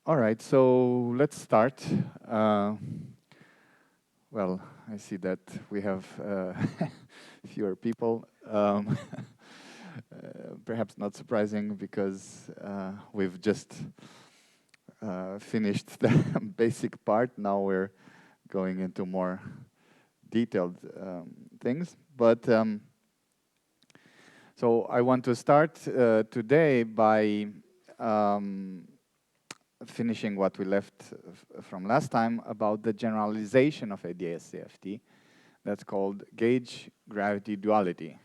All right, so let's start. Well, I see that we have fewer people. Perhaps not surprising because we've just finished the basic part. Now we're going into more detailed things. But so I want to start today by finishing what we left from last time about the generalization of AdS-CFT. That's called gauge gravity duality.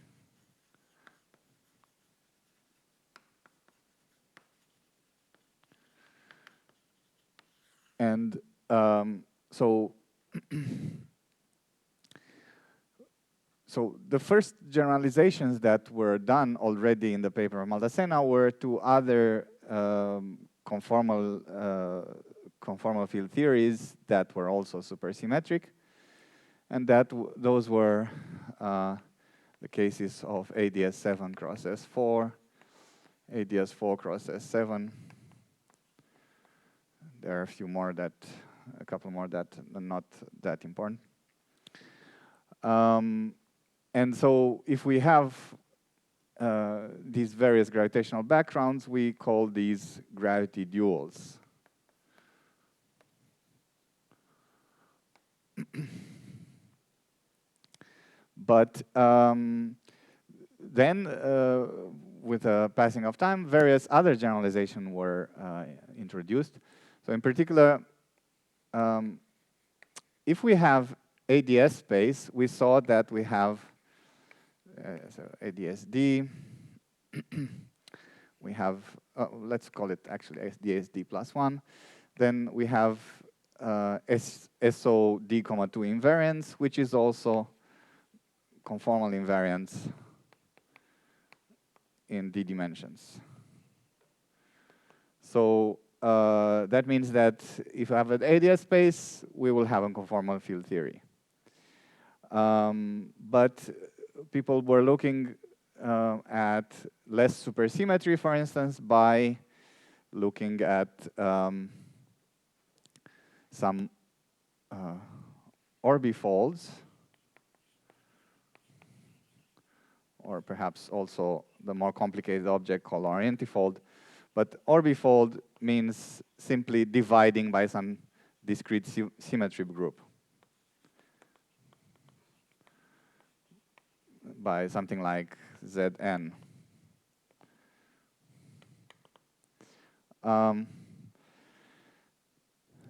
And so the first generalizations that were done already in the paper of Maldacena were to other conformal field theories that were also supersymmetric, and that those were the cases of AdS7 cross S4, AdS4 cross S7. There are a couple more that are not that important. And so if we have these various gravitational backgrounds, we call these gravity duals. But then, with the passing of time, various other generalizations were introduced. So in particular, if we have AdS space, we saw that we have so AdS-D. We have, let's call it actually AdS-D plus 1. Then we have SO-D, 2 invariance, which is also conformal invariance in D dimensions. So that means that if I have an AdS space, we will have a conformal field theory. But people were looking at less supersymmetry, for instance, by looking at some orbifolds, or perhaps also the more complicated object called orientifold. But orbifold means simply dividing by some discrete symmetry group, by something like Zn.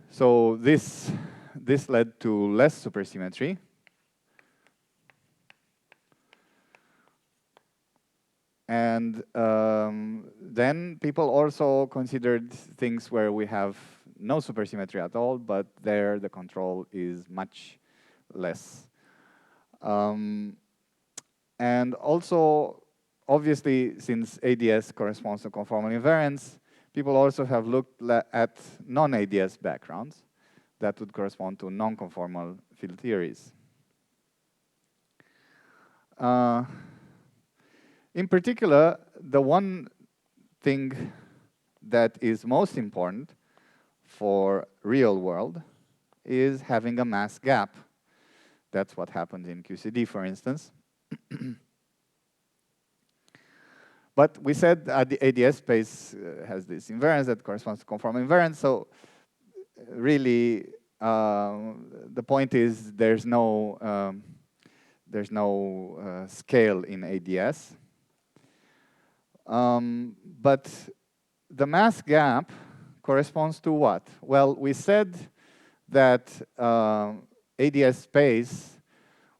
So this led to less supersymmetry. And then people also considered things where we have no supersymmetry at all, but there the control is much less. And also, obviously, since AdS corresponds to conformal invariance, people also have looked at non-AdS backgrounds that would correspond to non-conformal field theories. In particular, the one thing that is most important for real world is having a mass gap. That's what happens in QCD, for instance. But we said that the AdS space has this invariance that corresponds to conformal invariance. So really, the point is there's no scale in AdS. But the mass gap corresponds to what? Well, we said that AdS space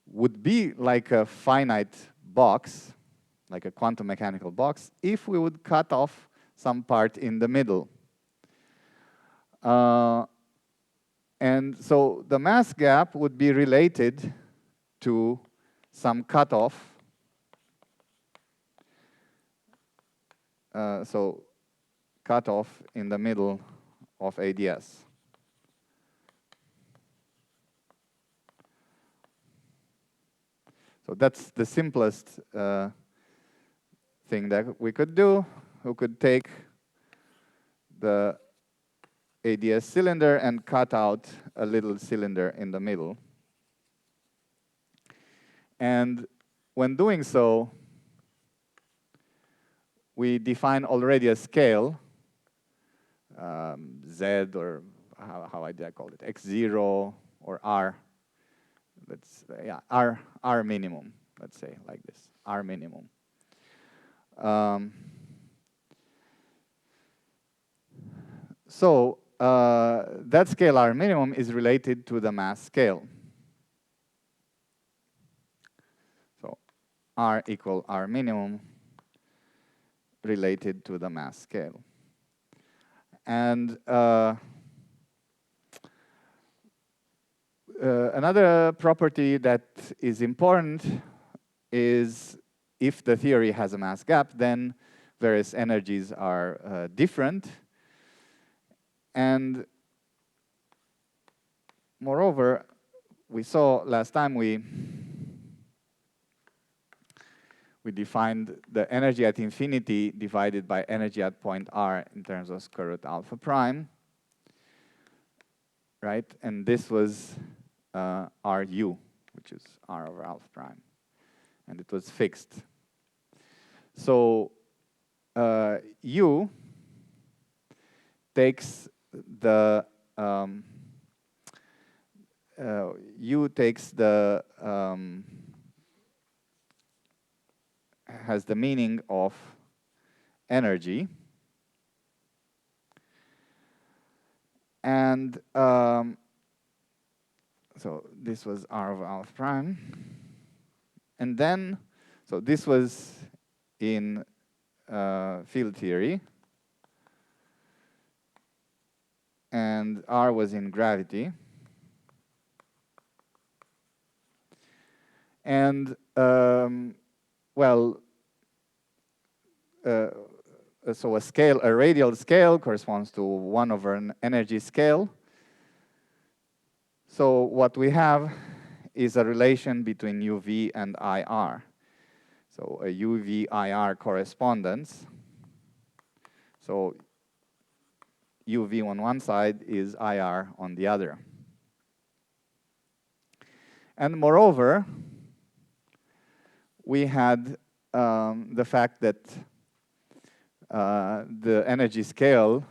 would be like a finite box, like a quantum mechanical box, if we would cut off some part in the middle. And so the mass gap would be related to some cutoff. So cutoff in the middle of AdS. So that's the simplest thing that we could do. We could take the AdS cylinder and cut out a little cylinder in the middle. And when doing so, we define already a scale, Z, or how I call it, X0 or R. Yeah, R minimum, let's say, like this, R minimum. So that scale R minimum is related to the mass scale. So R equal R minimum related to the mass scale. And another property that is important is if the theory has a mass gap, then various energies are different. And moreover, we saw last time we defined the energy at infinity divided by energy at point R in terms of square root alpha prime, right? And this was RU, which is R over alpha prime. And it was fixed. So U takes the has the meaning of energy, and so this was R over alpha prime, and then so this was in field theory, and R was in gravity. And, well, so a radial scale corresponds to 1 over an energy scale. So what we have is a relation between UV and IR. So a UV-IR correspondence. So UV on one side is IR on the other. And moreover, we had the fact that the energy scale,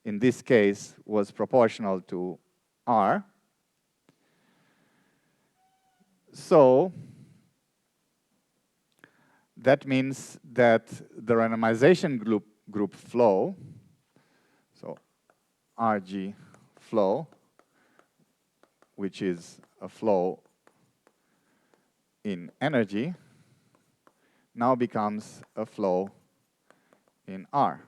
in this case, was proportional to R. So that means that the renormalization group flow, so RG flow, which is a flow in energy, now becomes a flow in R.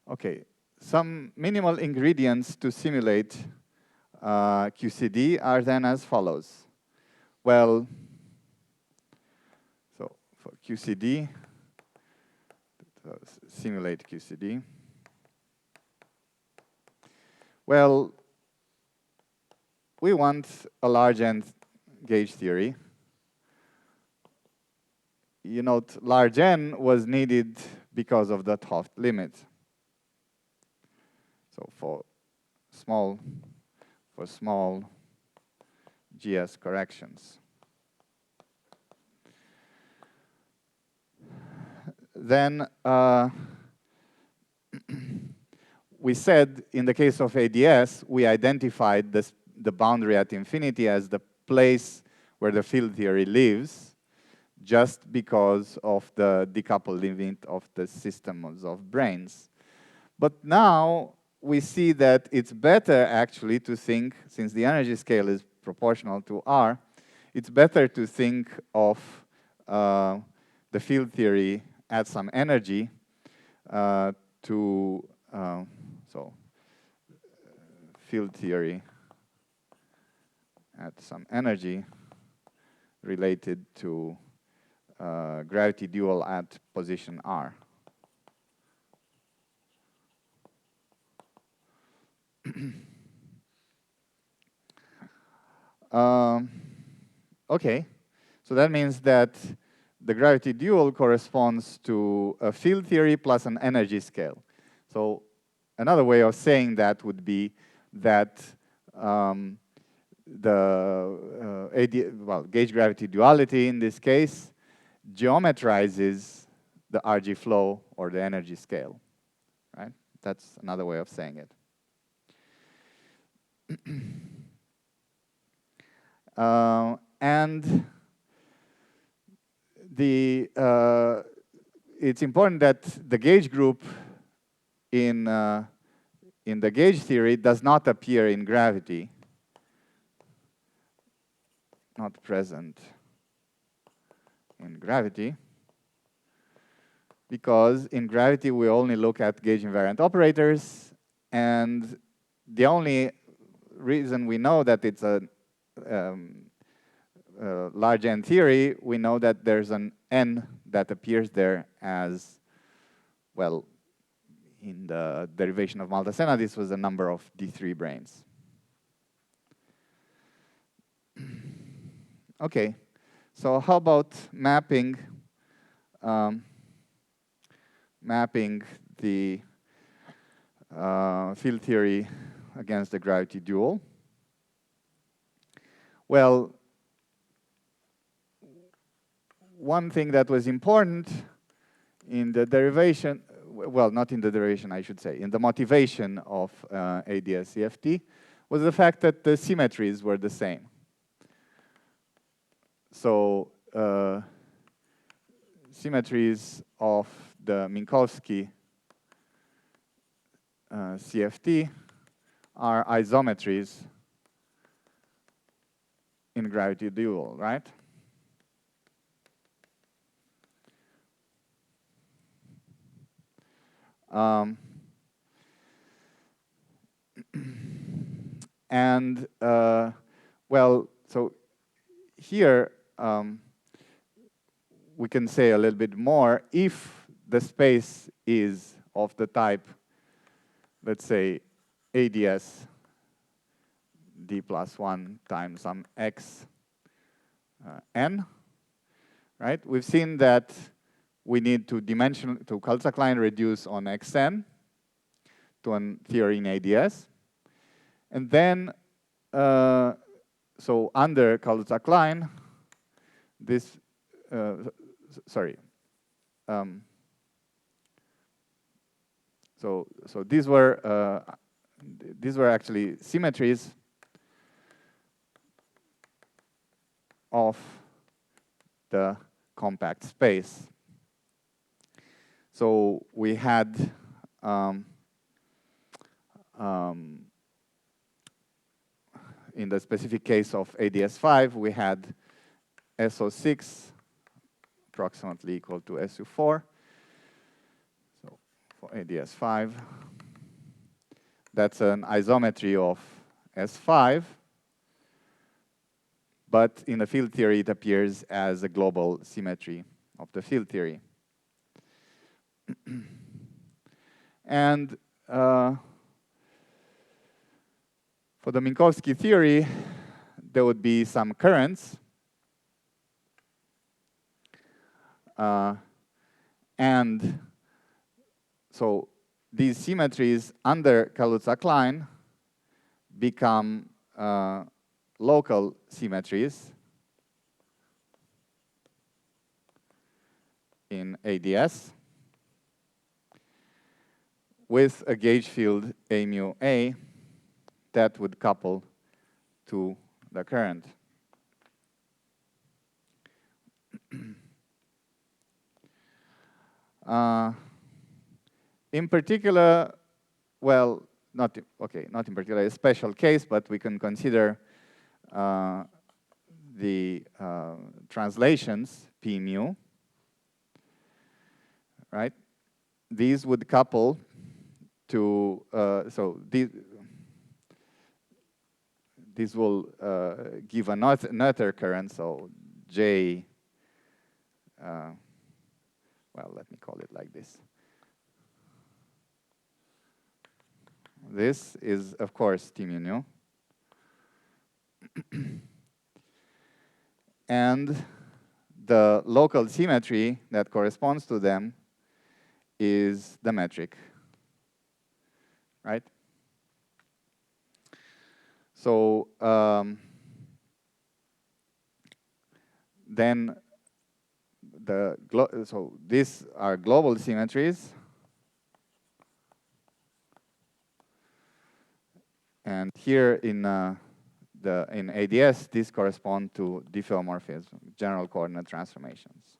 Okay, some minimal ingredients to simulate QCD are then as follows. Well, so for QCD, simulate QCD. Well, we want a large N gauge theory. You note large N was needed because of the 't Hooft limit. So for small GS corrections. Then we said in the case of AdS, we identified the boundary at infinity as the place where the field theory lives, just because of the decoupled limit of the systems of branes. But now we see that it's better actually to think, since the energy scale is proportional to R, it's better to think of the field theory at some energy so field theory at some energy related to gravity dual at position R. Okay, so that means that the gravity dual corresponds to a field theory plus an energy scale. So another way of saying that would be that gauge gravity duality in this case geometrizes the RG flow or the energy scale, right? That's another way of saying it. And it's important that the gauge group in the gauge theory does not appear in gravity, not present in gravity, because in gravity we only look at gauge invariant operators, and the only reason we know that it's a large N theory, we know that there's an N that appears there as, well, in the derivation of Maldacena, this was a number of D3 branes. Okay, so how about mapping the field theory against the gravity dual? Well, one thing that was important in the derivation, well, not in the derivation, I should say, in the motivation of AdS-CFT, was the fact that the symmetries were the same. So symmetries of the Minkowski CFT are isometries in gravity dual, right? And well, so here we can say a little bit more. If the space is of the type, let's say, AdS d plus 1 times some x n, right? We've seen that we need to Kaluza-Klein reduce on xn to a theory in AdS. And then, so under Kaluza-Klein, this, sorry. So these were actually symmetries of the compact space. So we had in the specific case of AdS5, we had SO6 approximately equal to SU4. So for AdS5, that's an isometry of S5, but in the field theory it appears as a global symmetry of the field theory. And for the Minkowski theory, there would be some currents. And so these symmetries under Kaluza-Klein become local symmetries in AdS with a gauge field A mu A that would couple to the current. In particular, well, not in particular a special case, but we can consider the translations P mu, right? These would couple to, so these will give another current, so J, well, let me call it like this. This is, of course, T mu nu. And the local symmetry that corresponds to them is the metric, right? So then so these are global symmetries, and here in AdS, these correspond to diffeomorphism, general coordinate transformations.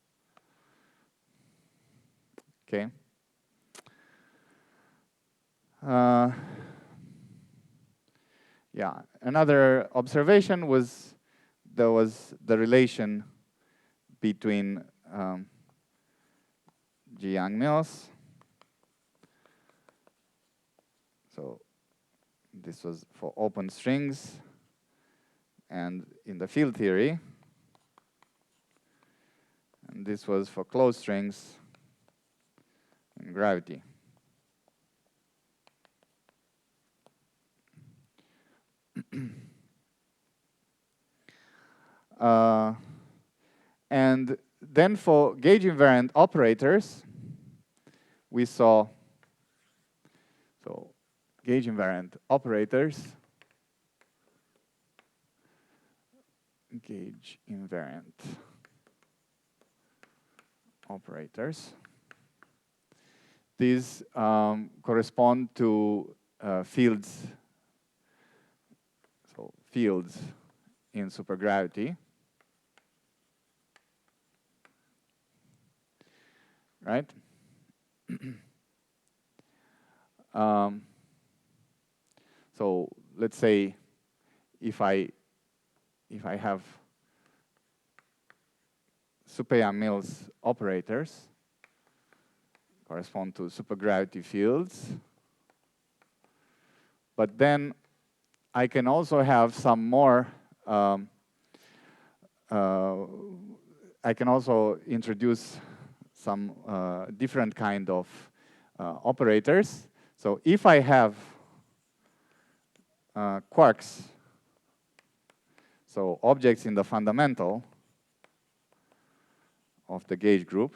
Okay. Yeah, another observation was there was the relation between G. Young-Mills. So this was for open strings and in the field theory. And this was for closed strings in gravity. And then for gauge invariant operators, we saw, so gauge invariant operators, gauge invariant operators. These correspond to fields, so fields in supergravity, right? So let's say if I have super Young-Mills operators correspond to supergravity fields, but then I can also have some more. I can also introduce some different kind of operators. So if I have quarks, so objects in the fundamental of the gauge group,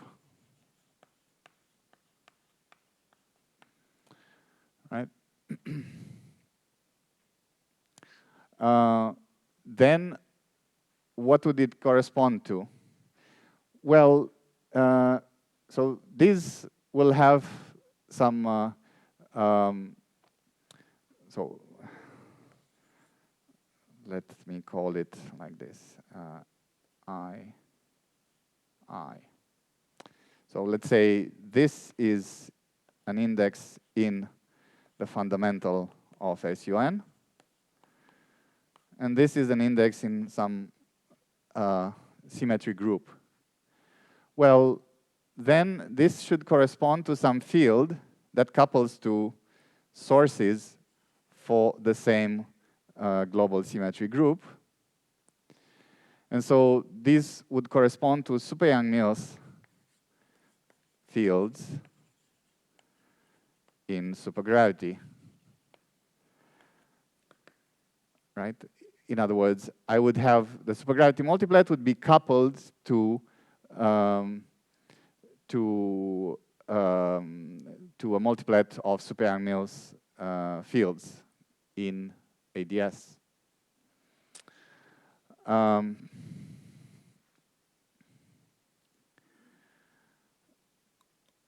right? Then what would it correspond to? Well, so these will have some, so let me call it like this, I. So let's say this is an index in the fundamental of SUN, and this is an index in some symmetry group. Well, then this should correspond to some field that couples to sources for the same global symmetry group. And so this would correspond to super Young-Mills fields in supergravity, right? In other words, I would have the supergravity multiplet would be coupled to a multiplet of super Young-Mills fields in AdS.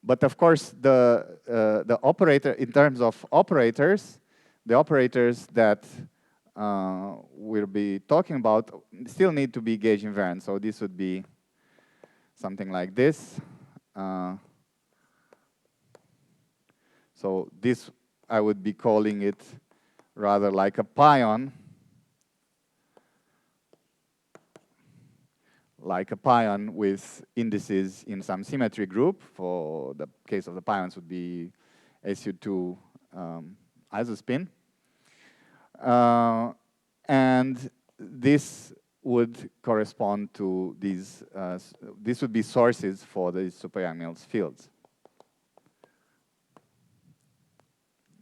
But of course, the operator, in terms of operators, the operators that we'll be talking about still need to be gauge invariant. So this would be something like this. So this, I would be calling it rather like a pion. Like a pion with indices in some symmetry group. For the case of the pions would be SU2 isospin. And this would correspond to these, this would be sources for the super Young-Mills fields.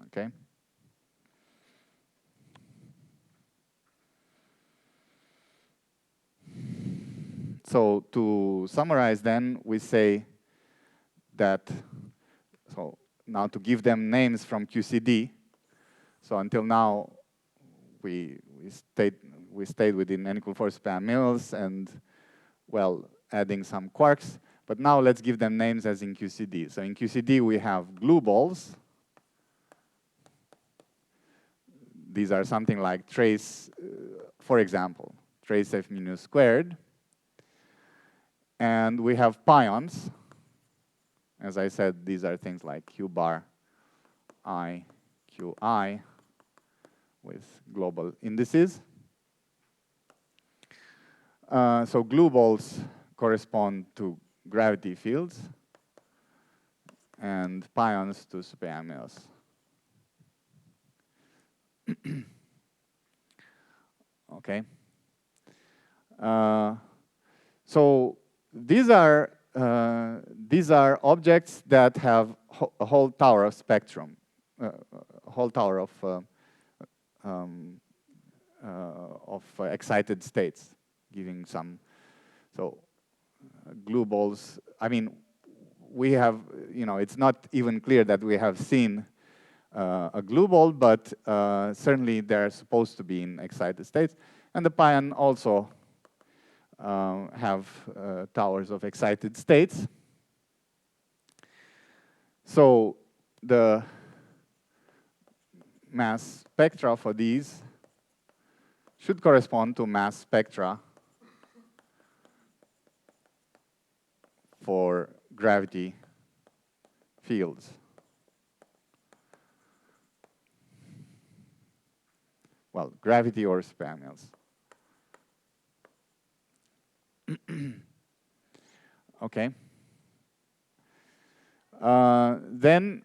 Okay? So to summarize then, we say that, so now to give them names from QCD, so until now we stayed within n equal 4 span mills and, well, adding some quarks, but now let's give them names as in QCD. So in QCD we have glue balls. These are something like trace, for example, trace F mu squared. And we have pions. As I said, these are things like Q bar I, QI with global indices. So glue balls correspond to gravity fields and pions to superamines. Okay. So these are objects that have a whole tower of spectrum, a whole tower of excited states, giving some. So glue balls. I mean, we have, it's not even clear that we have seen a glue ball, but certainly they're supposed to be in excited states. And the pion also have towers of excited states. So the mass spectra for these should correspond to mass spectra for gravity fields. Well, gravity or superamines. Okay. Then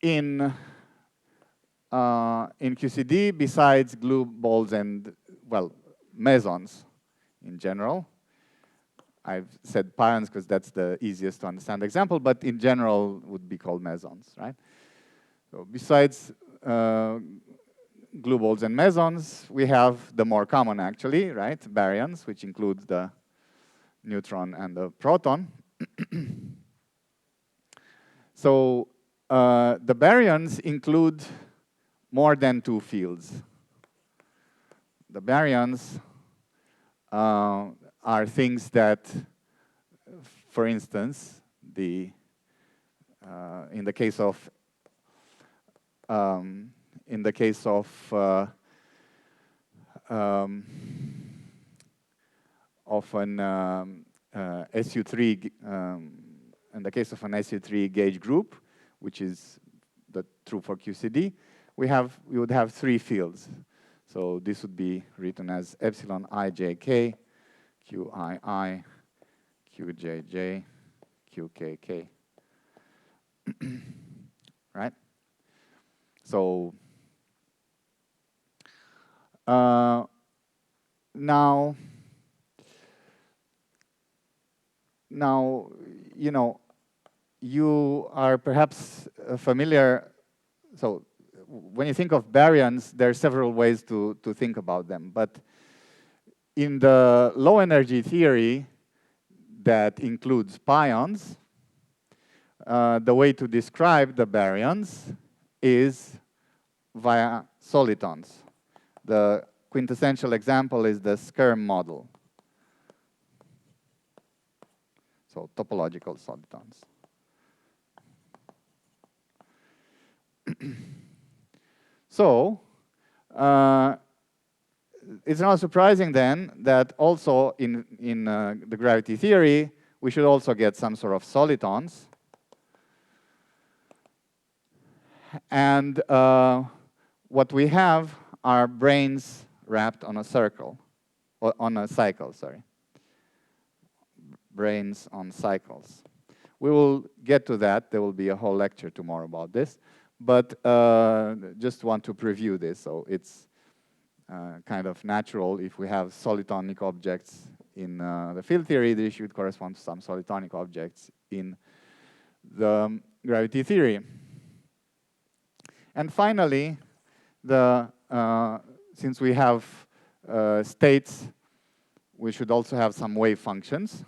in QCD, besides glue balls and, well, mesons in general, I've said pions because that's the easiest to understand example, but in general would be called mesons, right? So besides glue balls and mesons, we have the more common actually, right? Baryons, which includes the neutron and the proton. So the baryons include more than two fields. The baryons are things that, for instance, in the case of an SU3, in the case of an SU3 gauge group, which is true for QCD, we would have three fields. So this would be written as epsilon ijk, qii, qjj, qkk. Right? So now, you are perhaps familiar. So when you think of baryons, there are several ways to think about them. But in the low energy theory that includes pions, the way to describe the baryons is via solitons. The quintessential example is the Skirm model. So topological solitons. So it's not surprising then that also in the gravity theory, we should also get some sort of solitons. And what we have are branes wrapped on a circle, or on a cycle, sorry. Branes on cycles. We will get to that. There will be a whole lecture tomorrow about this. But just want to preview this. So it's kind of natural if we have solitonic objects in the field theory, they should correspond to some solitonic objects in the gravity theory. And finally, since we have states we should also have some wave functions.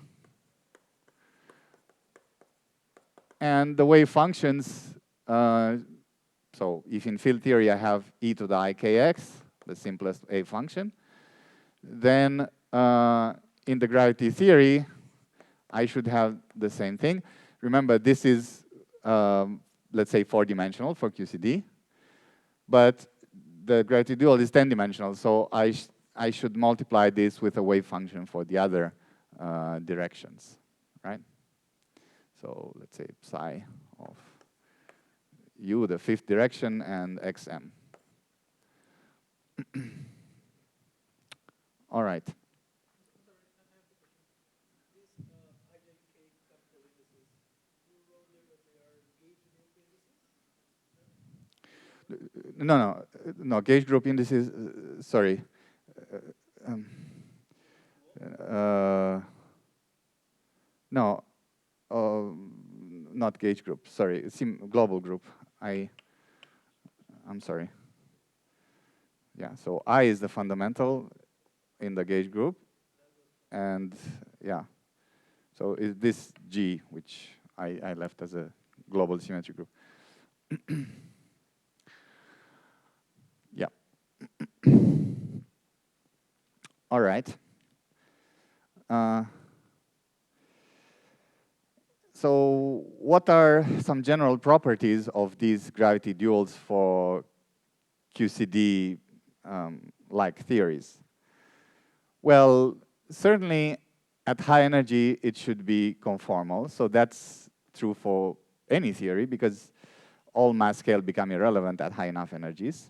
And the wave functions, so if in field theory I have e to the ikx, the simplest wave function, then in the gravity theory, I should have the same thing. Remember, this is, let's say, 4-dimensional for QCD, but the gravity dual is 10-dimensional, so I should multiply this with a wave function for the other directions, right? So let's say psi of u, the 5th direction, and xm. All right. No, gauge group indices, sorry. No, not gauge group, sorry, global group. I'm sorry. Yeah, so I is the fundamental in the gauge group, and yeah, so is this G, which I left as a global symmetry group. Yeah. All right. So what are some general properties of these gravity duals for QCD-like theories? Well, certainly at high energy, it should be conformal. So that's true for any theory, because all mass scale become irrelevant at high enough energies.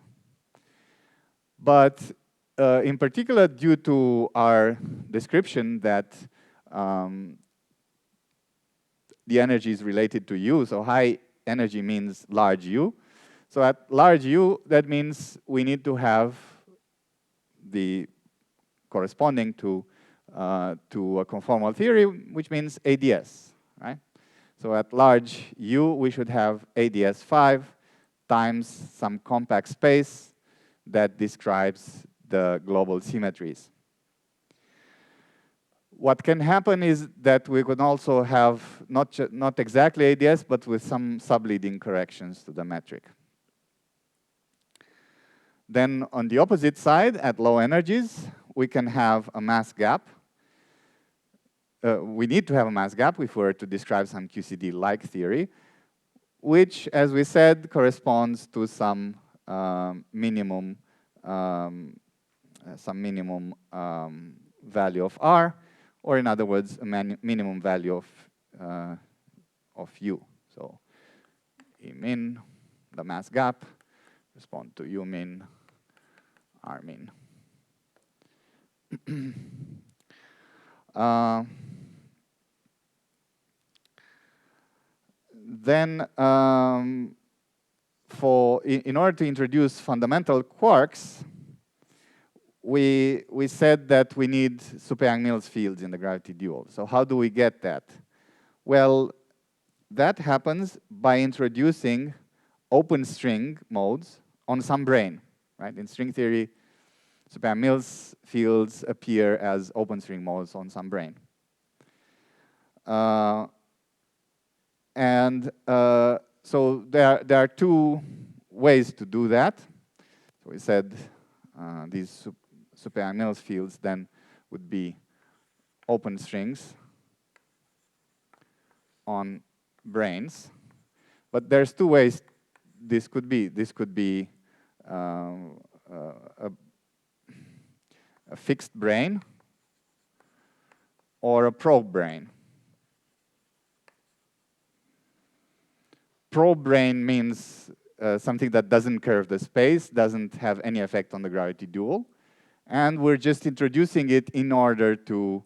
But in particular, due to our description that the energy is related to U, so high energy means large U. So at large U, that means we need to have the corresponding to a conformal theory, which means AdS, right? So at large U, we should have AdS5 times some compact space that describes the global symmetries. What can happen is that we could also have not exactly AdS, but with some subleading corrections to the metric. Then on the opposite side, at low energies, we can have a mass gap. We need to have a mass gap if we were to describe some QCD-like theory, which, as we said, corresponds to some minimum value of R, or in other words, a minimum value of U. So E min, the mass gap, correspond to U min, R min. Then, in order to introduce fundamental quarks, we said that we need super-Young-Mills fields in the gravity dual. So how do we get that? Well, that happens by introducing open string modes on some brane, right? In string theory, super-Young-Mills fields appear as open string modes on some brane. So there are two ways to do that. So we said these super-Young-Mills fields then would be open strings on branes. But there's two ways this could be. This could be a fixed brane or a probe brane. Probe brane means something that doesn't curve the space, doesn't have any effect on the gravity dual, and we're just introducing it in order to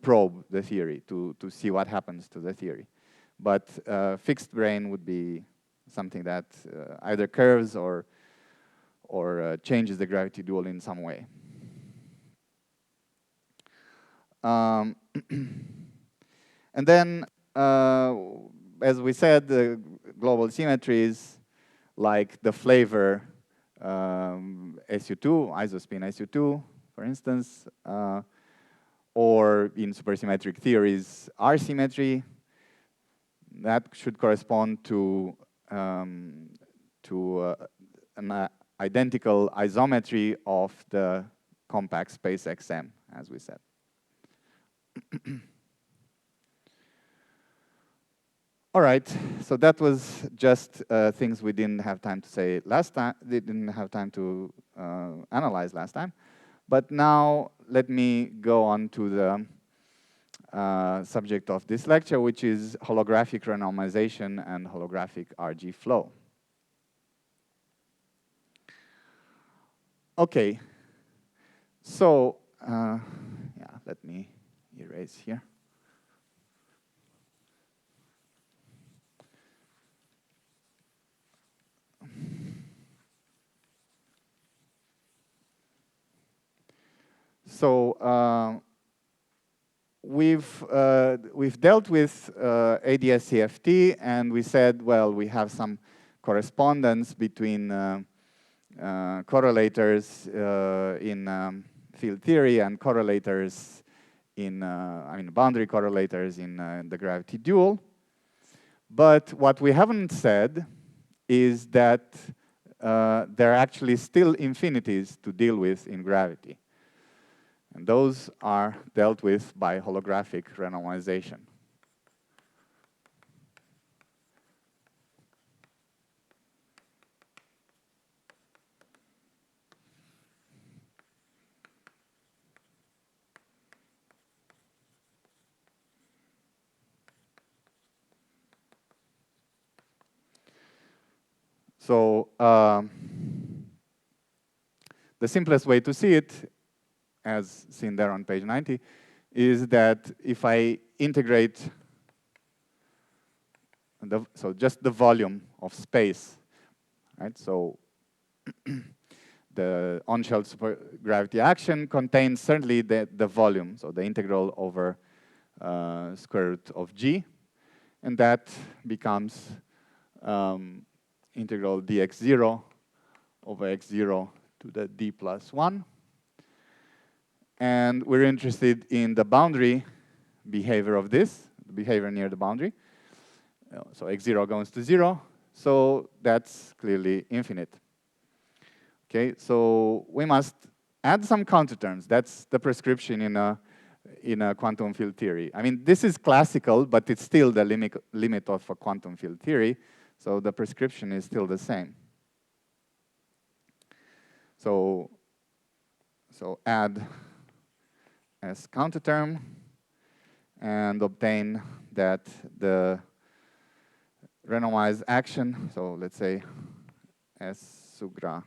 probe the theory, to see what happens to the theory. But fixed brane would be something that either curves or changes the gravity dual in some way. And then, as we said, the global symmetries like the flavor SU2, isospin SU2, for instance, or in supersymmetric theories, R symmetry. That should correspond to an identical isometry of the compact space XM, as we said. All right, so that was just things we didn't have time to say last time, didn't have time to analyze last time. But now let me go on to the subject of this lecture, which is holographic renormalization and holographic RG flow. Okay, so yeah, let me erase here. So we've dealt with AdS-CFT, and we said, well, we have some correspondence between correlators in field theory and correlators in, boundary correlators in the gravity dual. But what we haven't said is that there are actually still infinities to deal with in gravity. And those are dealt with by holographic renormalization. So the simplest way to see it, as seen there on page 90, is that if I integrate, so just the volume of space, right? So the on-shell supergravity action contains certainly the volume, so the integral over square root of g, and that becomes integral dx0 over x0 to the d plus 1. And we're interested in the boundary behavior of this, the behavior near the boundary. So x0 goes to 0, so that's clearly infinite. Okay, so we must add some counterterms. That's the prescription in a quantum field theory. I mean, this is classical, but it's still the limit of a quantum field theory, so the prescription is still the same. So add as counterterm and obtain that the renormalized action, so let's say S sugra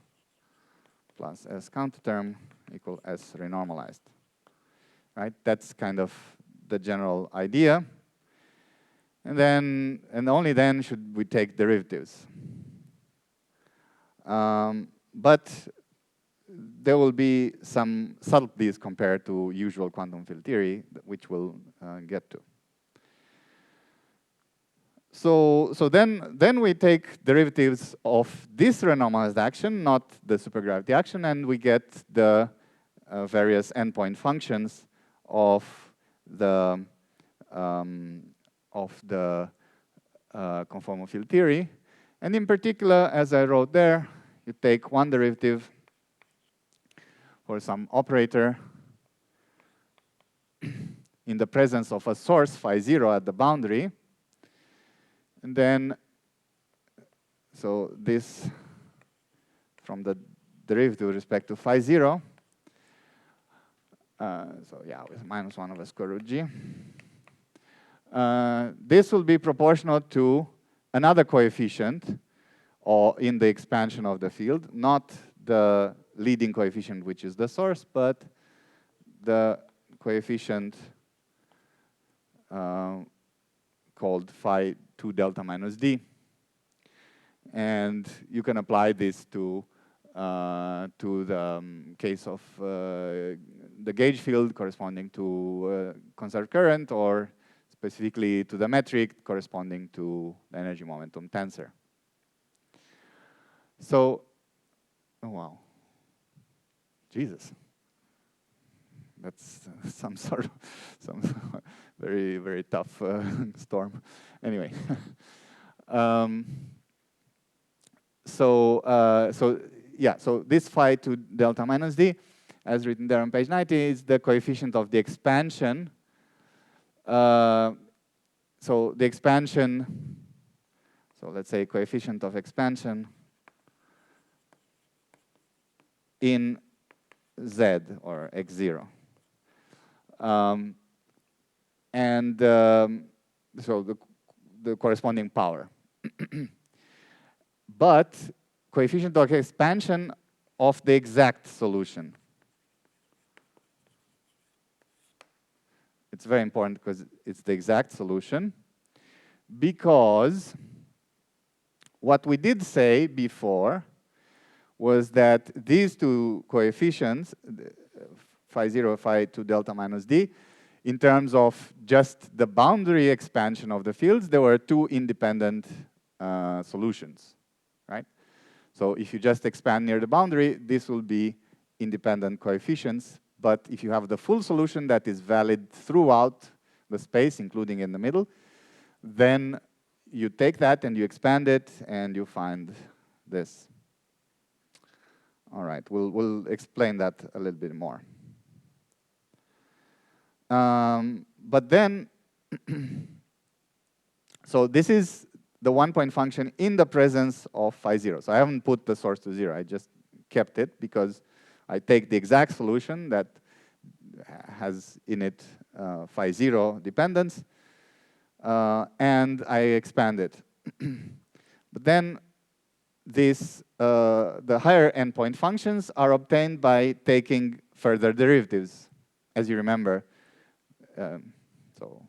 plus S counterterm equal S renormalized, right? That's kind of the general idea. And then, and only then should we take derivatives. But there will be some subtleties compared to usual quantum field theory, which we'll get to. So then we take derivatives of this renormalized action, not the supergravity action, and we get the various endpoint functions of the conformal field theory. And in particular, as I wrote there, you take one derivative for some operator in the presence of a source phi 0 at the boundary. And then, so this from the derivative with respect to phi 0. So yeah, with minus 1 over square root g. This will be proportional to another coefficient or in the expansion of the field, not the leading coefficient, which is the source, but the coefficient called phi 2 delta minus d. And you can apply this to the case of the gauge field corresponding to conserved current, or specifically to the metric corresponding to the energy momentum tensor. So, oh wow, Jesus, that's some sort of very, very tough storm. Anyway. So this phi to delta minus d, as written there on page 90, is the coefficient of the expansion. So the expansion, so let's say coefficient of expansion in Z or x0. So the corresponding power. But coefficient of expansion of the exact solution. It's very important because it's the exact solution. Because what we did say before was that these two coefficients, phi 0, phi 2 delta minus d, in terms of just the boundary expansion of the fields, there were two independent solutions, right? So if you just expand near the boundary, this will be independent coefficients. But if you have the full solution that is valid throughout the space, including in the middle, then you take that and you expand it and you find this. All right, we'll explain that a little bit more. But then, so this is the 1-point function in the presence of phi 0. So I haven't put the source to 0. I just kept it because I take the exact solution that has in it phi 0 dependence, and I expand it. But then this, the higher endpoint functions are obtained by taking further derivatives, as you remember. So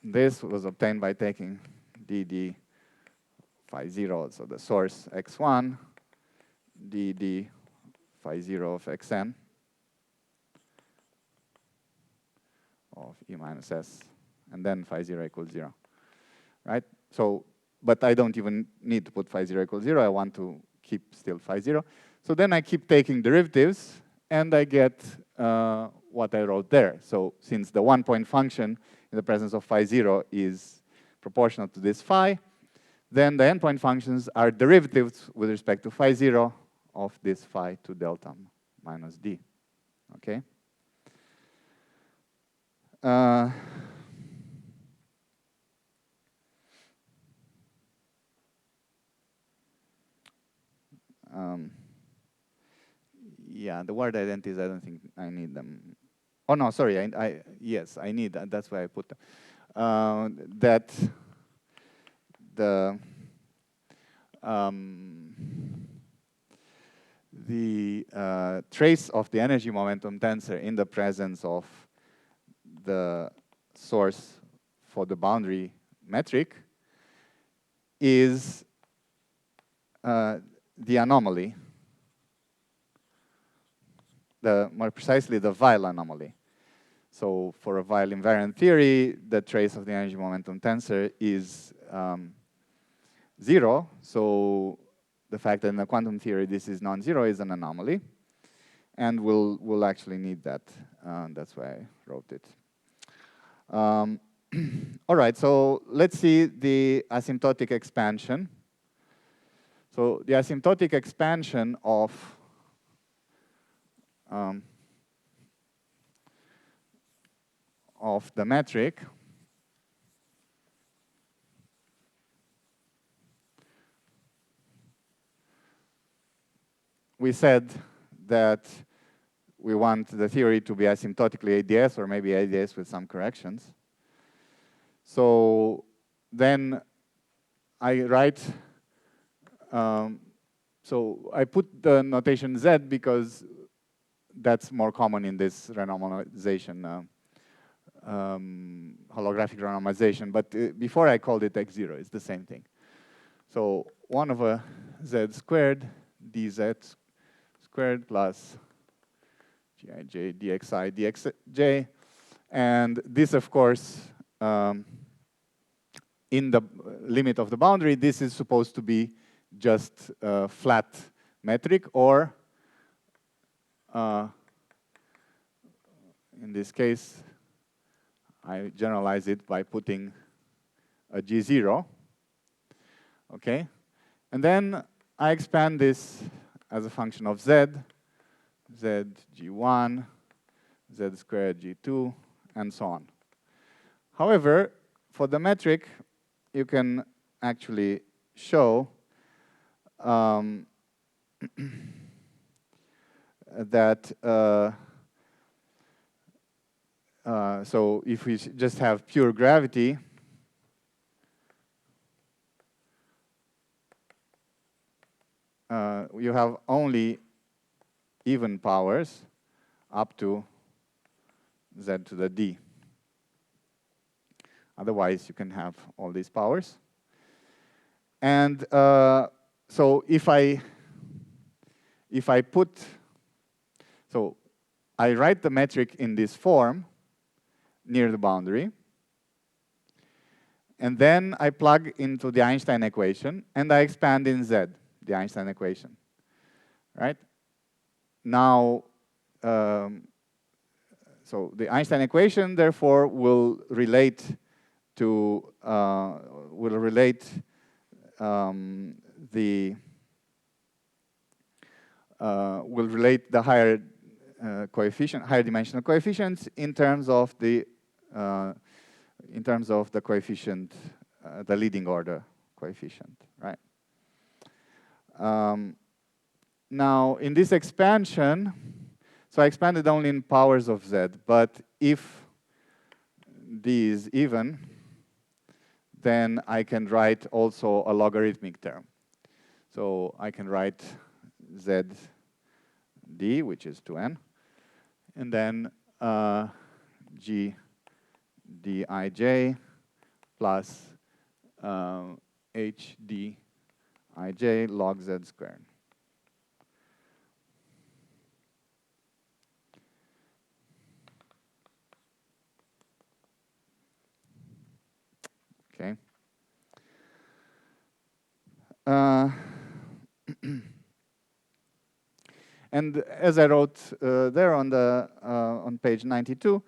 this was obtained by taking dd phi 0, so the source x1, dd phi 0 of xn of e minus s, and then phi 0 equals 0, right? So, but I don't even need to put phi 0 equals 0. I want to keep still phi 0. So then I keep taking derivatives, and I get what I wrote there. So since the 1-point function in the presence of phi 0 is proportional to this phi, then the endpoint functions are derivatives with respect to phi 0 of this phi to delta minus d. Okay? Yeah, the word identities, I don't think I need them. Oh, no, sorry, yes, I need that. That's why I put them. That the trace of the energy momentum tensor in the presence of the source for the boundary metric is the anomaly, more precisely the Weil anomaly. So for a Weil invariant theory, the trace of the energy momentum tensor is 0. So the fact that in the quantum theory this is non-zero is an anomaly. And we'll actually need that. That's why I wrote it. All right, so let's see the asymptotic expansion. So the asymptotic expansion of the metric we said that we want the theory to be asymptotically AdS, or maybe AdS with some corrections. So then I write, so I put the notation Z because that's more common in this renormalization, holographic renormalization. But before I called it x0, it's the same thing. So 1 over z squared dz squared plus gij dxi dxj. And this, of course, in the limit of the boundary, this is supposed to be just flat metric, or in this case, I generalize it by putting a G0. Okay? And then I expand this as a function of Z, Z G1, Z squared G2, and so on. However, for the metric, you can actually show that so if we just have pure gravity, you have only even powers up to Z to the D. Otherwise, you can have all these powers. And so if I put, so I write the metric in this form near the boundary, and then I plug into the Einstein equation, and I expand in Z, the Einstein equation, right? Now, so the Einstein equation, therefore, will relate to the higher coefficient, higher dimensional coefficients in terms of the coefficient, the leading order coefficient, right? Now, in this expansion, so I expanded only in powers of Z, but if D is even, then I can write also a logarithmic term. So I can write ZD, which is 2n, and then GDij plus HDij log Z squared. Okay. And as I wrote there on page 92,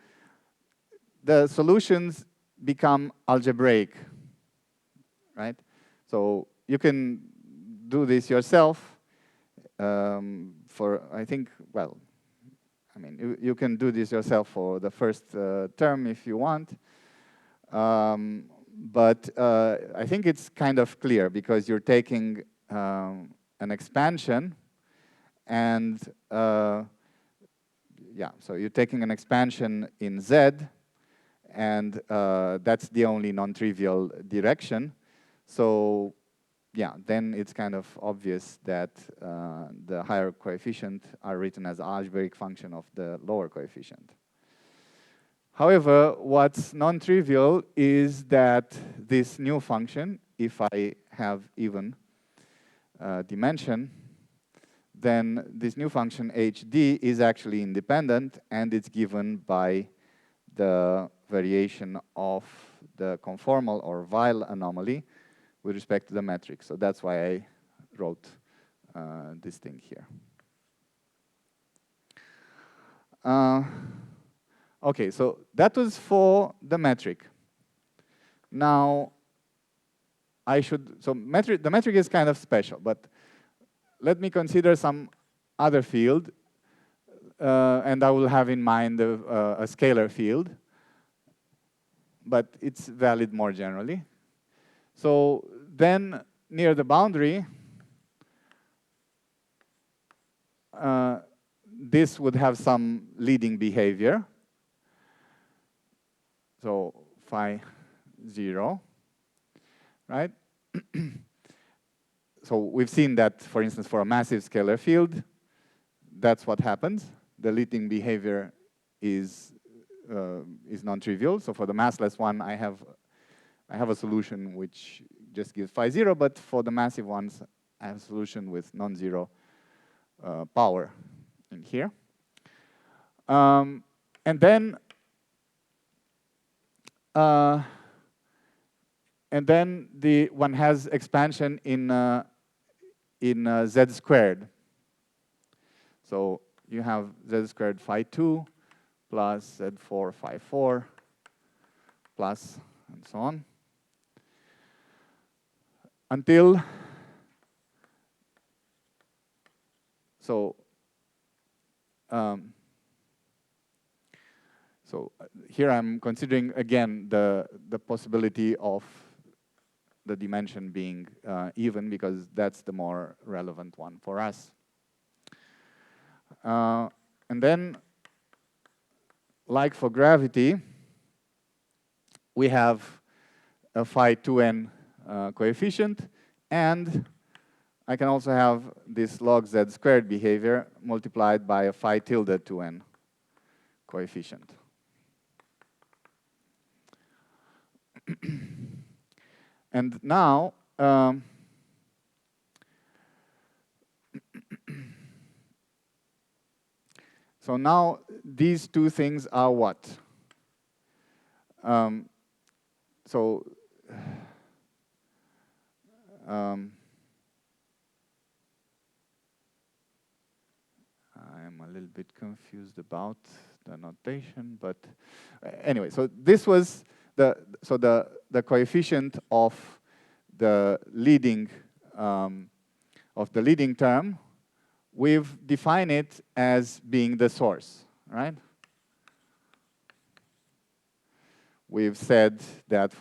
the solutions become algebraic, right? So you can do this yourself for, I think, well, I mean, you can do this yourself for the first term if you want. But I think it's kind of clear because you're taking an expansion and yeah, so you're taking an expansion in Z, and that's the only non-trivial direction. So yeah, then it's kind of obvious that the higher coefficient are written as algebraic function of the lower coefficient. However, what's non-trivial is that this new function, if I have even dimension, then this new function HD is actually independent, and it's given by the variation of the conformal or Weil anomaly with respect to the metric. So that's why I wrote this thing here. Okay, so that was for the metric. Now, the metric is kind of special, but let me consider some other field, and I will have in mind a scalar field, but it's valid more generally. So then, near the boundary, this would have some leading behavior. So phi 0, right? So we've seen that, for instance, for a massive scalar field, that's what happens. The leading behavior is non-trivial. So for the massless one, I have a solution which just gives phi 0, but for the massive ones, I have a solution with non-zero power in here. And then the one has expansion in Z squared. So you have z squared phi 2 plus z4 phi 4 plus and so on until so here I'm considering again the possibility of the dimension being even, because that's the more relevant one for us. And then, like for gravity, we have a phi 2n coefficient, and I can also have this log z squared behavior multiplied by a phi tilde 2n coefficient. And now, so now these two things are what? I'm a little bit confused about the notation, but anyway, so this was the coefficient of the leading term. We've defined it as being the source, right? We've said that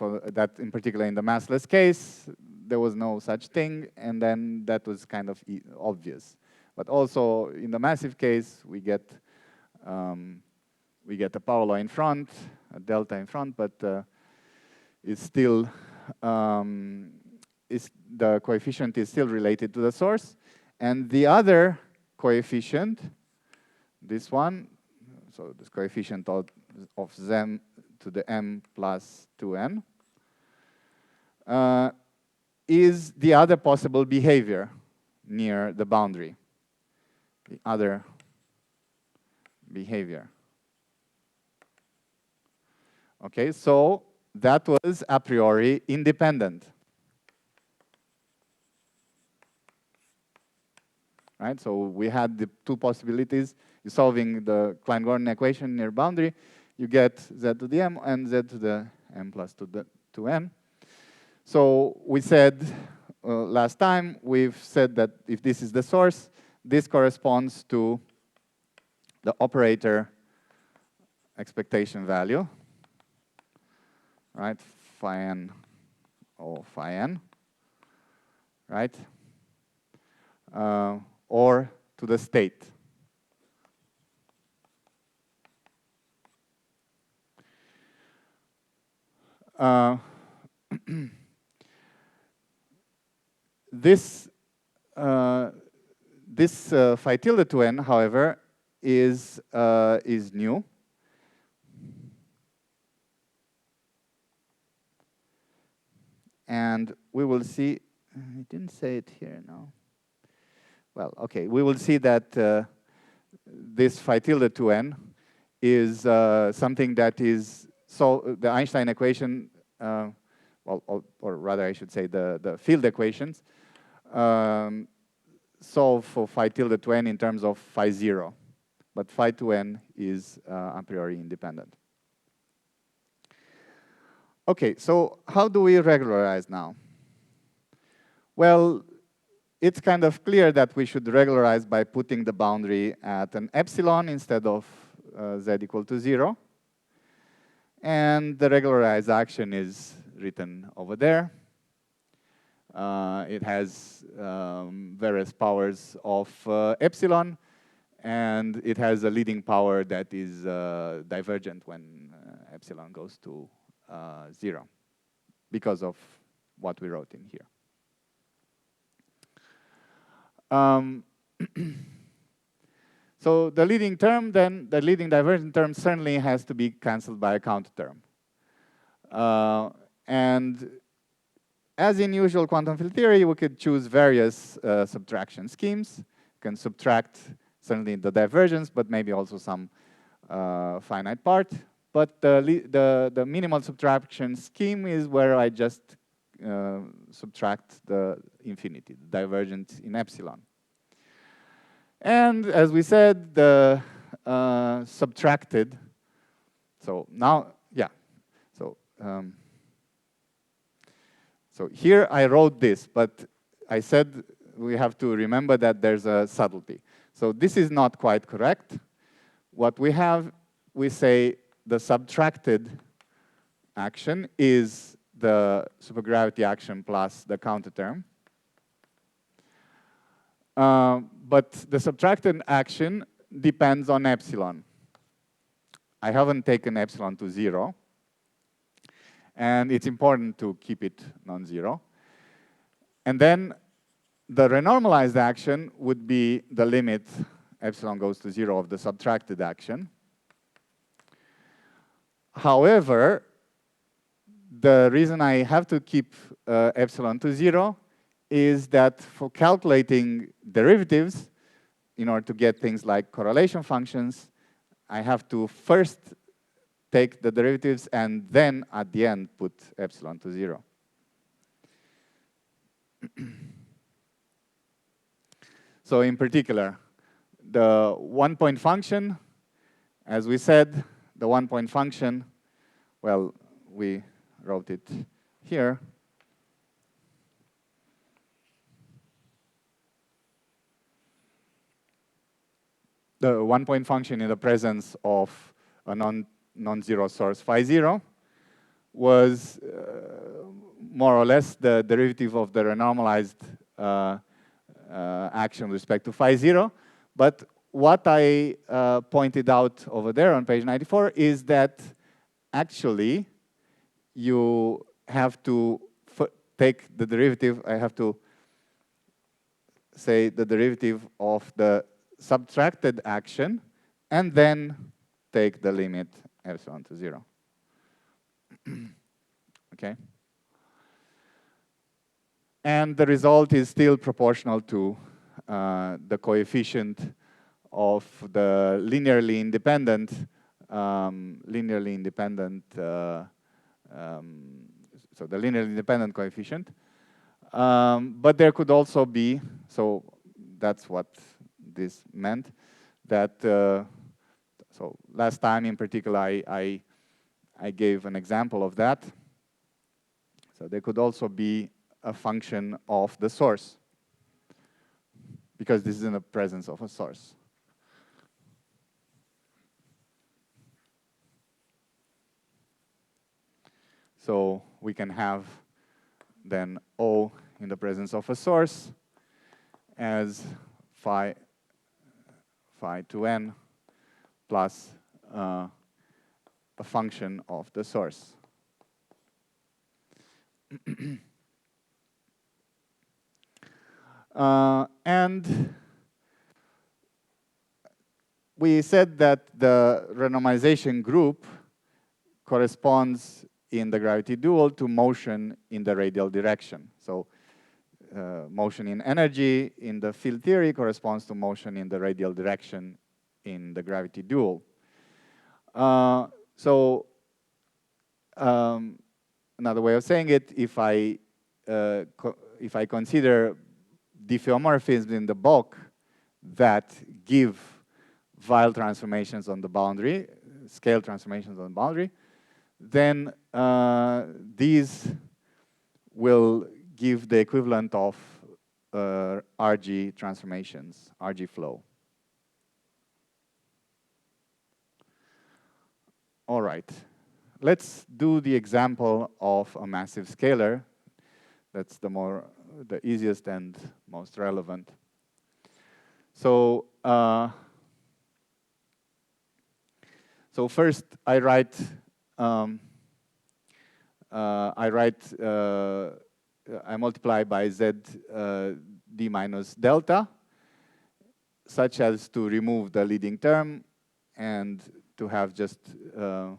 in particular in the massless case, there was no such thing, and then that was kind of obvious. But also in the massive case, we get a power law in front, a delta in front, but it's still the coefficient is still related to the source, and the other coefficient, this one, so this coefficient of z to the m plus 2n, is the other possible behavior near the boundary. The other behavior. Okay, so that was a priori independent. Right, so we had the two possibilities. You're solving the Klein-Gordon equation near boundary. You get z to the m and z to the m plus 2n. So we said last time, we've said that if this is the source, this corresponds to the operator expectation value, right? Phi n or phi n, right? Or to the state. This phi tilde 2n, however, is new. And we will see, I didn't say it here now. Well, okay, we will see that this phi tilde 2n is something that is, so the Einstein equation, or rather I should say the field equations, solve for phi tilde 2n in terms of phi 0. But phi 2n is a priori independent. Okay, so how do we regularize now? Well, it's kind of clear that we should regularize by putting the boundary at an epsilon instead of z equal to 0. And the regularized action is written over there. It has various powers of epsilon, and it has a leading power that is divergent when epsilon goes to 0, because of what we wrote in here. So the leading term, then, the leading divergent term certainly has to be cancelled by a counter term. And as in usual quantum field theory, we could choose various subtraction schemes. You can subtract certainly the divergence, but maybe also some finite part. But the minimal subtraction scheme is where I just subtract the infinity, the divergence in epsilon. And as we said, the subtracted, so now, yeah, so, so here I wrote this, but I said we have to remember that there's a subtlety. So this is not quite correct. What we have, we say the subtracted action is the supergravity action plus the counter term. But the subtracted action depends on epsilon. I haven't taken epsilon to 0. And it's important to keep it non-zero. And then the renormalized action would be the limit epsilon goes to 0 of the subtracted action. However, the reason I have to keep epsilon to 0 is that for calculating derivatives, in order to get things like correlation functions, I have to first take the derivatives and then at the end put epsilon to 0. So in particular, the one-point function, as we said, the one-point function, well, we wrote it here. The one-point function in the presence of a non-zero source phi 0 was more or less the derivative of the renormalized action with respect to phi 0. But what I pointed out over there on page 94 is that actually you have to take the derivative. I have to say the derivative of the subtracted action and then take the limit epsilon to 0. Okay? And the result is still proportional to the coefficient of the linearly independent so the linearly independent coefficient. But there could also be, so that's what this meant, that, so last time in particular I gave an example of that. So there could also be a function of the source, because this is in the presence of a source. So we can have then O in the presence of a source as phi 2n plus a function of the source. And we said that the renormalization group corresponds in the gravity dual to motion in the radial direction. So motion in energy in the field theory corresponds to motion in the radial direction in the gravity dual. So another way of saying it, if I consider diffeomorphisms in the bulk that give Weyl transformations on the boundary, scale transformations on the boundary, then these will give the equivalent of RG transformations, RG flow. All right, let's do the example of a massive scalar. That's the easiest and most relevant. So, so first I write I multiply by z d minus delta, such as to remove the leading term and to have just the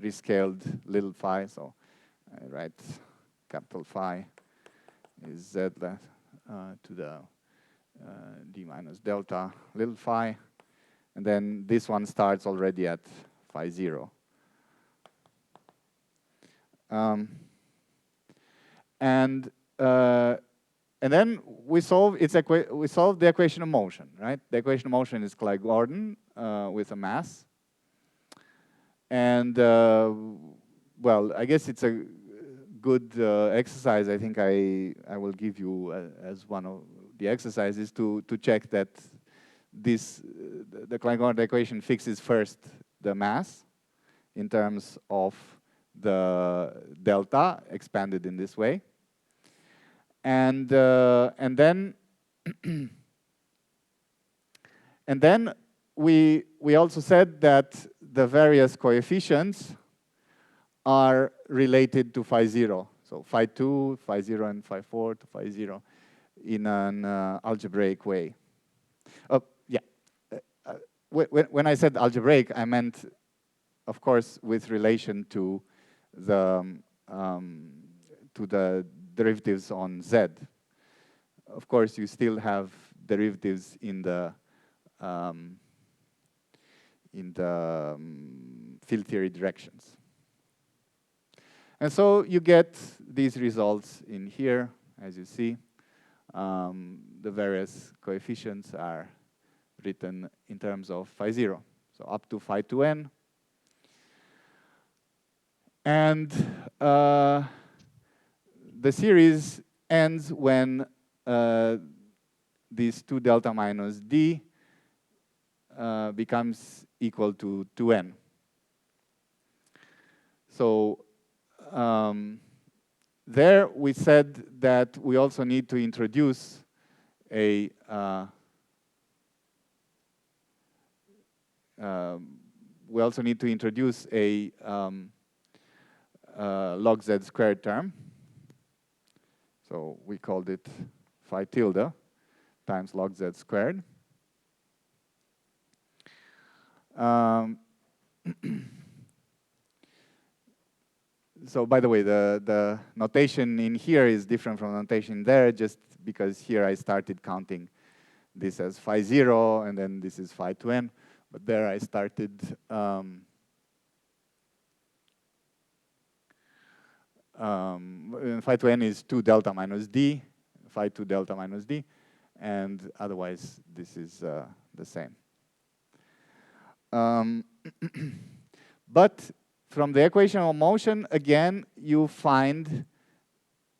rescaled little phi. So I write capital phi is z to the d minus delta little phi. And then this one starts already at phi 0. And And then we solve the equation of motion, right? The equation of motion is Clay-Gordon with a mass. And well, I guess it's a good exercise. I think I will give you as one of the exercises to check that this the Clay-Gordon equation fixes first the mass in terms of the delta expanded in this way, and then and then we also said that the various coefficients are related to phi 0. So phi 2, phi 0, and phi 4 to phi 0 in an algebraic way. Yeah. When I said algebraic, I meant, of course, with relation to the derivatives on z. Of course, you still have derivatives in the field theory directions. And so you get these results in here, as you see. The various coefficients are written in terms of phi 0, so up to phi 2n. And the series ends when this 2 delta minus d becomes equal to 2n. So there we said that we also need to introduce a log z squared term. So we called it phi tilde times log z squared. So by the way, the notation in here is different from the notation there, just because here I started counting this as phi 0, and then this is phi 2n. But there I started phi 2n is 2 delta minus d, phi 2 delta minus d, and otherwise this is the same. But from the equation of motion, again, you find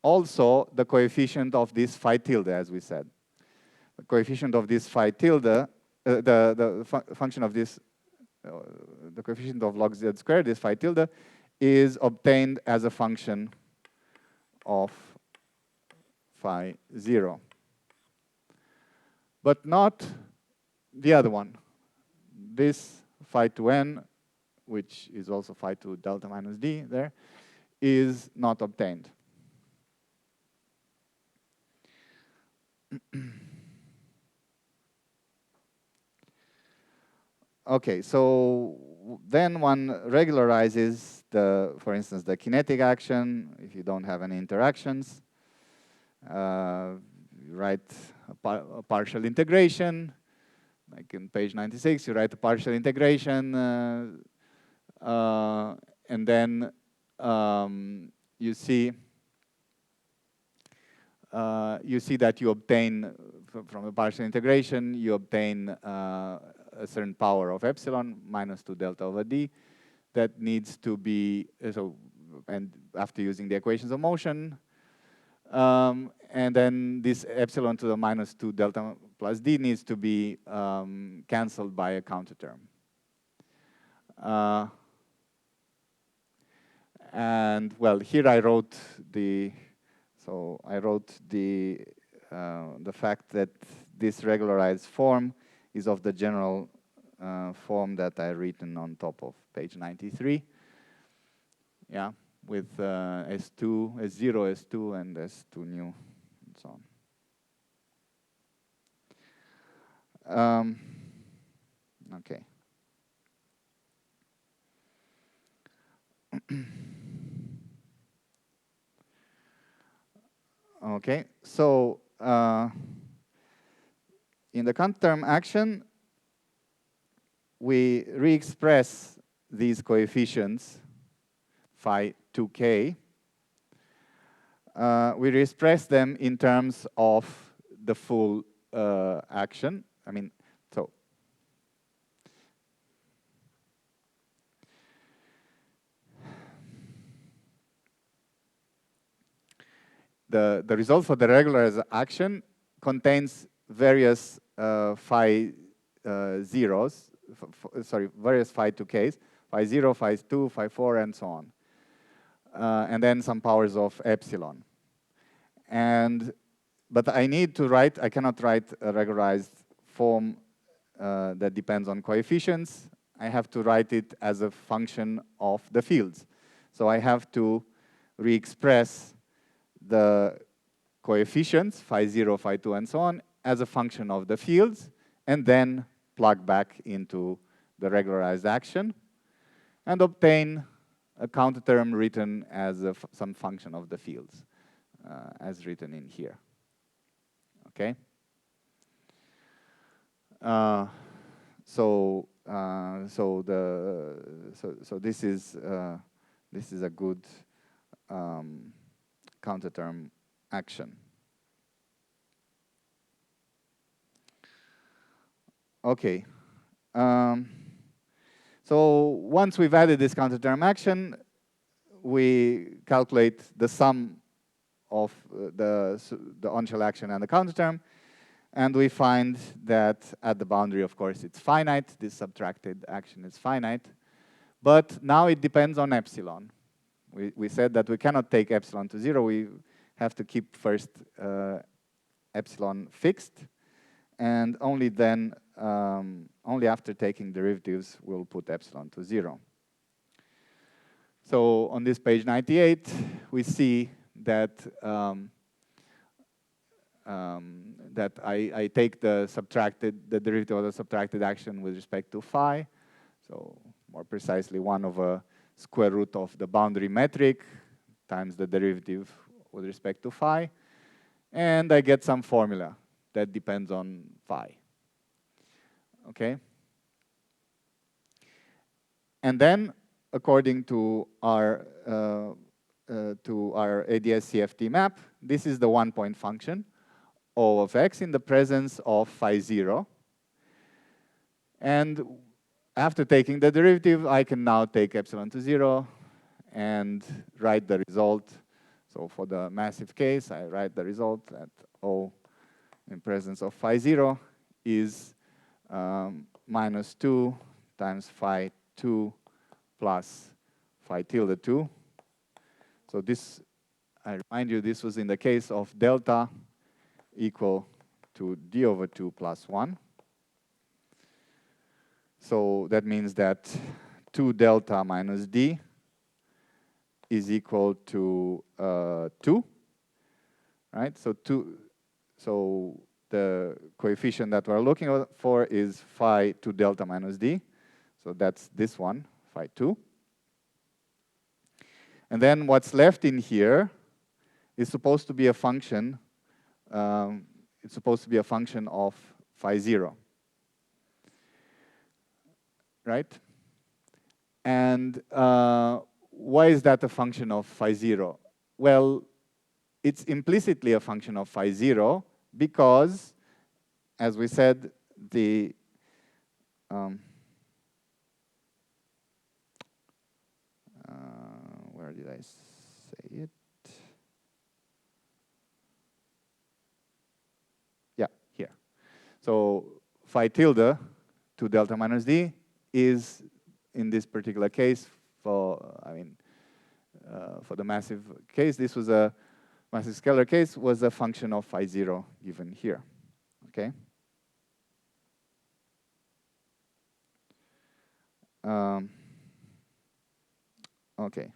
also the coefficient of this phi tilde, as we said. The coefficient of this phi tilde, function of this, the coefficient of log z squared, this phi tilde, is obtained as a function of phi 0. But not the other one. This phi 2n, which is also phi 2 delta minus d there, is not obtained. Okay, so then one regularizes for instance, the kinetic action if you don't have any interactions. You write a partial integration, like in page 96, you write a partial integration, and then you see that you obtain from the partial integration, you obtain a certain power of epsilon minus 2 delta over d that needs to be and after using the equations of motion, and then this epsilon to the minus 2 delta plus d needs to be cancelled by a counter term. And well, here I wrote the fact that this regularized form is of the general form that I written on top of page 93. Yeah, with S2, S0, S2, and S2 new, and so on. Okay. Okay, so in the counter-term action, we re-express these coefficients phi 2k we express them in terms of the full action. I mean, so the result for the regularized action contains various phi zeros, various phi 2k's, phi 0, phi 2, phi 4, and so on. And then some powers of epsilon. But I need to write, I cannot write a regularized form that depends on coefficients. I have to write it as a function of the fields. So I have to re-express the coefficients, phi 0, phi 2, and so on, as a function of the fields, and then plug back into the regularized action, and obtain a counter term written as some function of the fields, as written in here. Okay. So this is a good counter term action. Okay. So once we've added this counter term action, we calculate the sum of the on-shell action and the counter term, and we find that at the boundary, of course, it's finite. This subtracted action is finite, but now it depends on epsilon. We said that we cannot take epsilon to 0. We have to keep first epsilon fixed, and only then, only after taking derivatives, we'll put epsilon to 0. So on this page 98, we see that that I take the derivative of the subtracted action with respect to phi. So more precisely, 1 over square root of the boundary metric times the derivative with respect to phi, and I get some formula that depends on phi. Okay. And then, according to our AdS-CFT map, this is the one-point function, O of x, in the presence of phi 0. And after taking the derivative, I can now take epsilon to 0 and write the result. So for the massive case, I write the result that O in presence of phi 0 is minus 2 times phi 2 plus phi tilde 2. So this, I remind you, this was in the case of delta equal to d over 2 plus 1. So that means that 2 delta minus d is equal to 2, right? So the coefficient that we're looking for is phi 2 delta minus d. So that's this one, phi 2. And then what's left in here is supposed to be a function. It's supposed to be a function of phi 0, right? And why is that a function of phi 0? Well, it's implicitly a function of phi 0 because, as we said, the where did I say it? Yeah, here. So phi tilde 2 delta minus d is, in this particular case, for the massive case, this was a massive scalar case, was a function of phi 0 given here. Okay. Okay.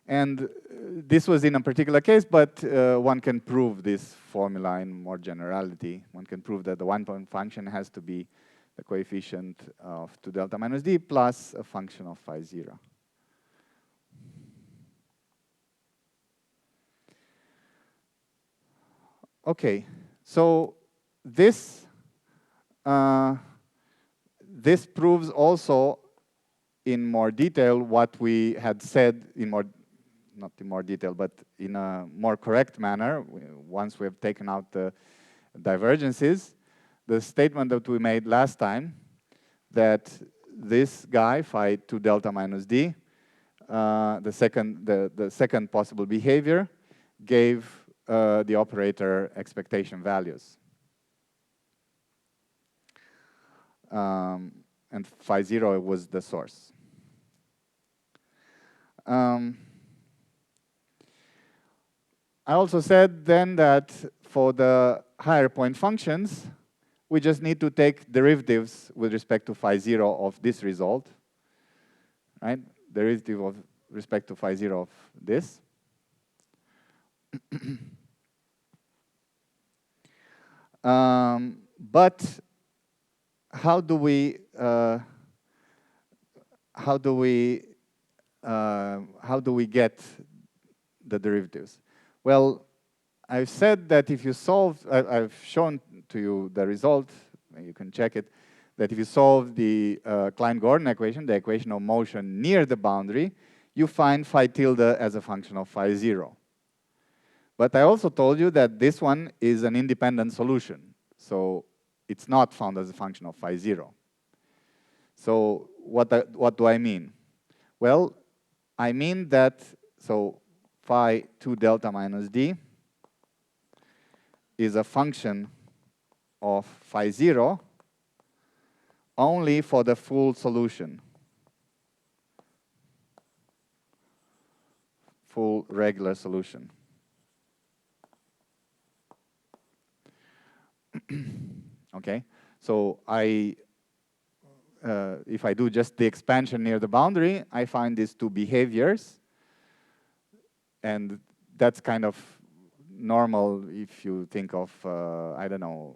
And this was in a particular case, but one can prove this formula in more generality. One can prove that the one-point function has to be the coefficient of 2 delta minus d plus a function of phi 0. Okay, so this this proves also in more detail what we had said in more not in more detail, but in a more correct manner, once we have taken out the divergences, the statement that we made last time, that this guy, phi 2 delta minus d, the second possible behavior, gave the operator expectation values. And phi 0 was the source. I also said then that for the higher point functions, we just need to take derivatives with respect to phi 0 of this result, right? Derivative of respect to phi 0 of this. But how do we get the derivatives? Well, I've said that if you solve, I've shown to you the result, you can check it, that if you solve the Klein-Gordon equation, the equation of motion near the boundary, you find phi tilde as a function of phi 0. But I also told you that this one is an independent solution, so it's not found as a function of phi 0. So what do I mean? Well, I mean that, so phi 2 delta minus d is a function of phi 0 only for the full solution, full regular solution. Okay, so if I do just the expansion near the boundary, I find these two behaviors, and that's kind of normal if you think of, I don't know,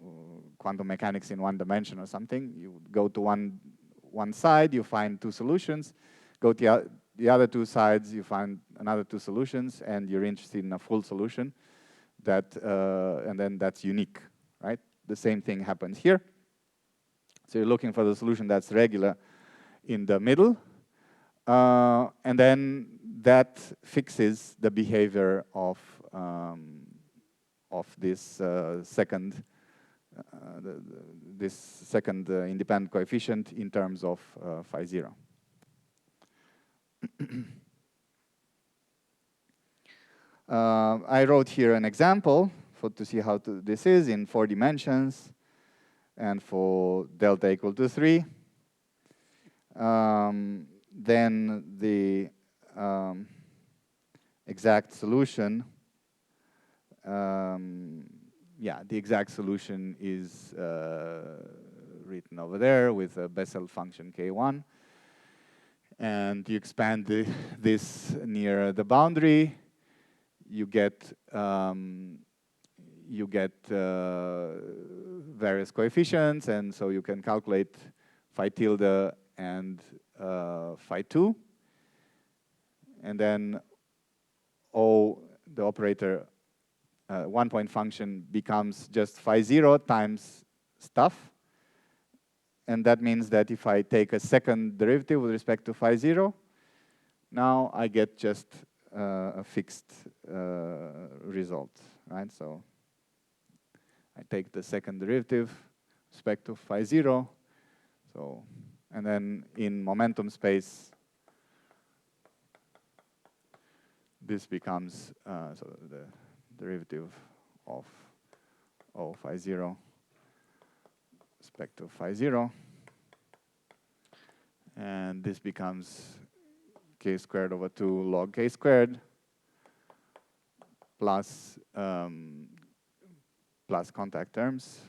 quantum mechanics in one dimension or something. You go to one side, you find two solutions, go to the other two sides, you find another two solutions, and you're interested in a full solution, and then that's unique, right? The same thing happens here. So you're looking for the solution that's regular in the middle, and then that fixes the behavior of this second independent coefficient in terms of phi 0. I wrote here an example to see how this is in 4 dimensions, and for delta equal to 3. Then the exact solution, the exact solution is written over there with a Bessel function K1. And you expand this near the boundary, you get various coefficients, and so you can calculate phi tilde and phi 2. And then O, the operator, one-point function becomes just phi 0 times stuff. And that means that if I take a second derivative with respect to phi 0, now I get just a fixed result, right? So I take the second derivative with respect to phi 0. So, and then in momentum space, this becomes so the derivative of O phi 0 respect to phi 0. And this becomes k squared over 2 log k squared plus plus contact terms.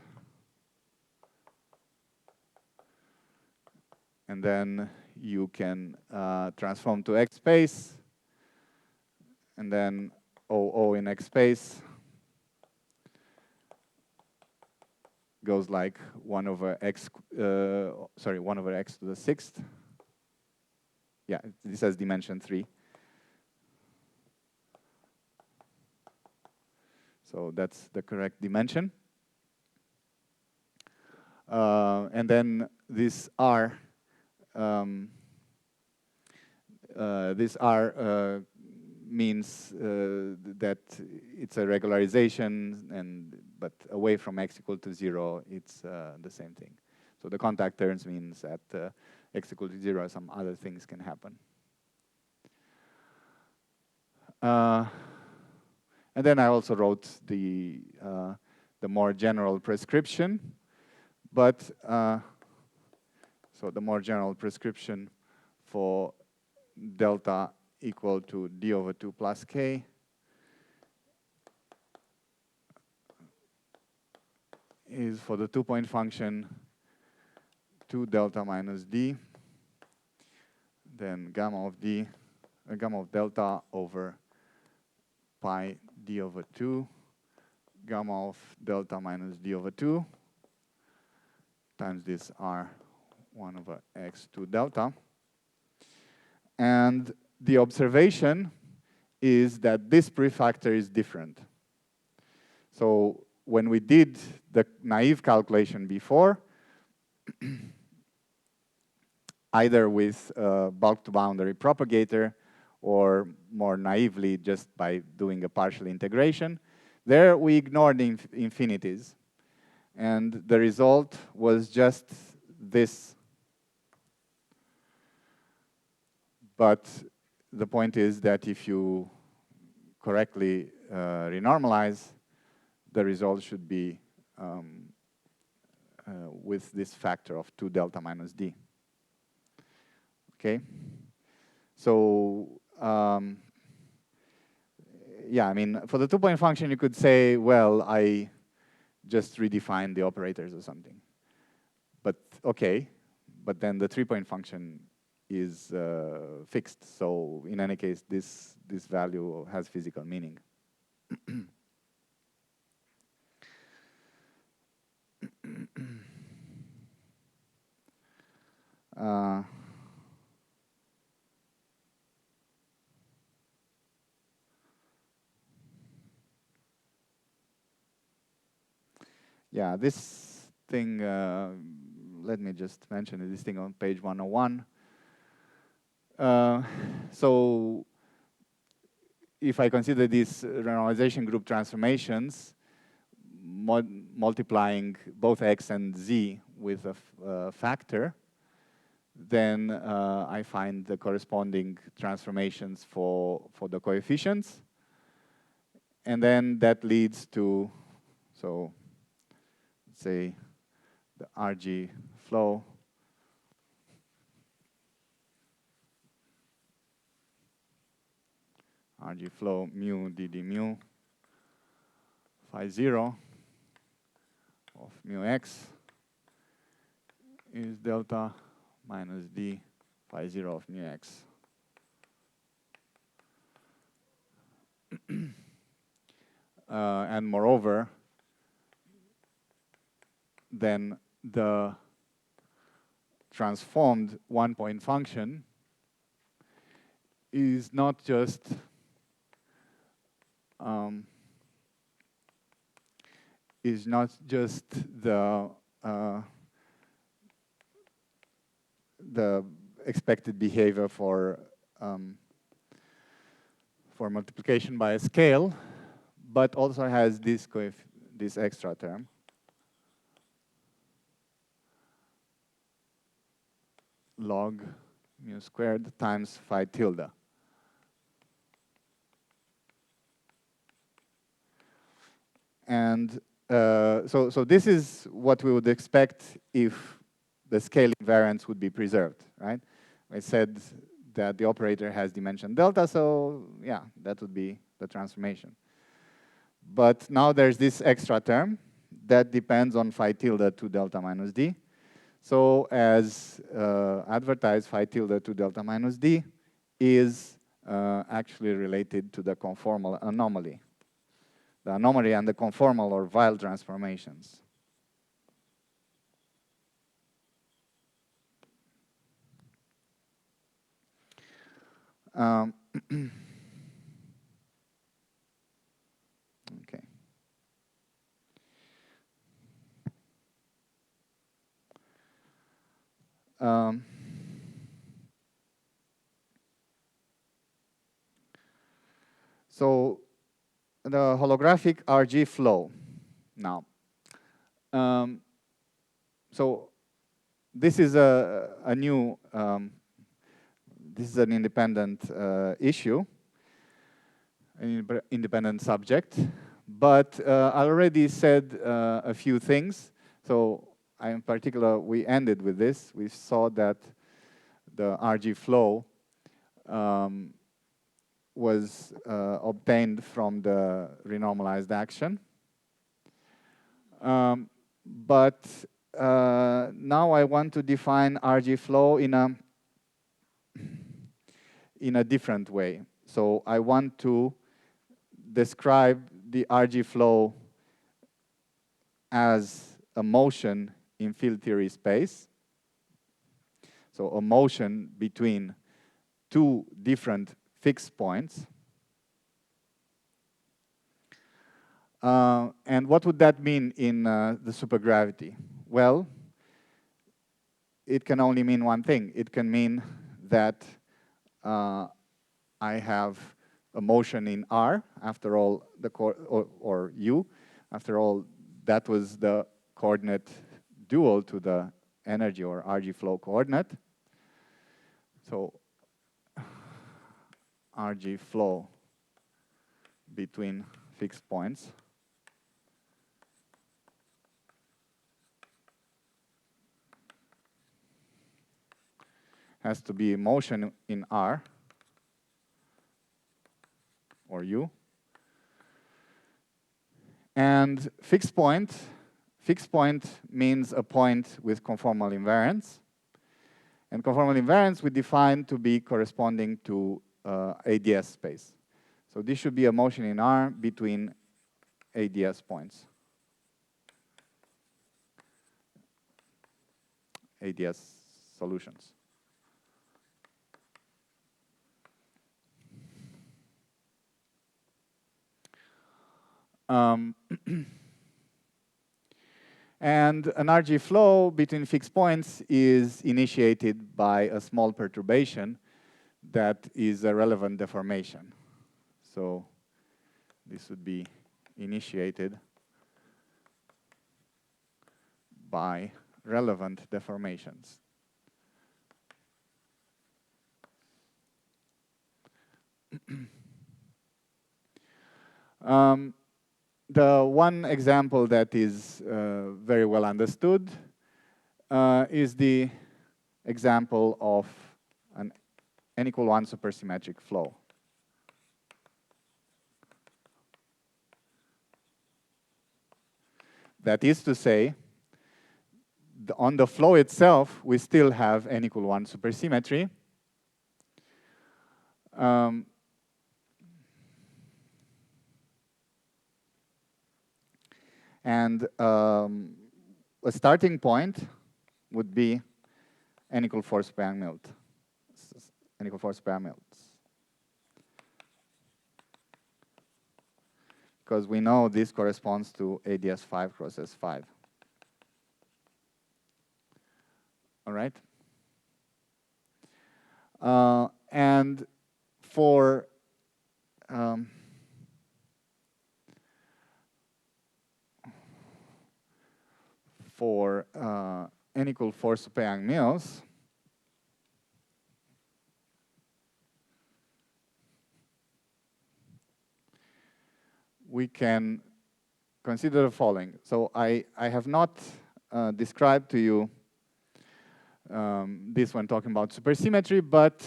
And then you can transform to X space, and then OO in X space goes like 1 over X, 1 over X to the 6th. Yeah, this has dimension 3. So that's the correct dimension. And then this R means that it's a regularization, but away from x equal to 0, it's the same thing. So the contact terms means that x equal to 0, some other things can happen. And then I also wrote the more general prescription, but so the more general prescription for delta equal to d over 2 plus k is for the 2-point function 2 delta minus d, then gamma of d, gamma of delta over pi d over 2, gamma of delta minus d over 2 times this r 1 over x 2 delta. And the observation is that this prefactor is different. So when we did the naive calculation before, either with bulk to boundary propagator or more naively just by doing a partial integration, there we ignored the infinities. And the result was just this. But the point is that if you correctly renormalize, the result should be with this factor of 2 delta minus d. Okay? So, yeah, I mean, for the 2-point function, you could say, well, I just redefine the operators or something. But, okay, but then the 3-point function is fixed. So in any case, this value has physical meaning. Yeah, this thing, let me just mention it, this thing on page 101. So if I consider these renormalization group transformations, multiplying both x and z with a factor, then I find the corresponding transformations for the coefficients. And then that leads to, so let's say the RG flow mu dd mu phi 0 of mu x is delta minus d phi 0 of mu x. And moreover, then the transformed 1-point function is not just the expected behavior for multiplication by a scale, but also has this extra term. Log mu squared times phi tilde. And so this is what we would expect if the scaling variance would be preserved, right? I said that the operator has dimension delta, so yeah, that would be the transformation. But now there's this extra term that depends on phi tilde 2 delta minus d. So as advertised, phi tilde 2 delta minus d is actually related to the conformal anomaly. The anomaly and the conformal or Weil transformations. Okay. So the holographic RG flow now. So this is a new, this is an independent issue, an independent subject. But I already said a few things. So in particular, we ended with this. We saw that the RG flow was obtained from the renormalized action. But now I want to define RG flow in a different way. So I want to describe the RG flow as a motion in field theory space. So a motion between two different fixed points. And what would that mean in the supergravity? Well, it can only mean one thing. It can mean that I have a motion in R, after all, or U. After all, that was the coordinate dual to the energy or RG flow coordinate. So RG flow between fixed points has to be motion in R or U. And fixed point means a point with conformal invariance. And conformal invariance we define to be corresponding to AdS space. So this should be a motion in R between AdS points. AdS solutions. And an RG flow between fixed points is initiated by a small perturbation that is a relevant deformation. So this would be initiated by relevant deformations. The one example that is very well understood is the example of an n=1 supersymmetric flow. That is to say, on the flow itself, we still have n=1 supersymmetry. And a starting point would be n=4 Spang-Milt. n=4 Spang-Milts. Because we know this corresponds to AdS5 cross S5. All right? And for n=4 Spang-Milts, we can consider the following. So I have not described to you this when talking about supersymmetry, but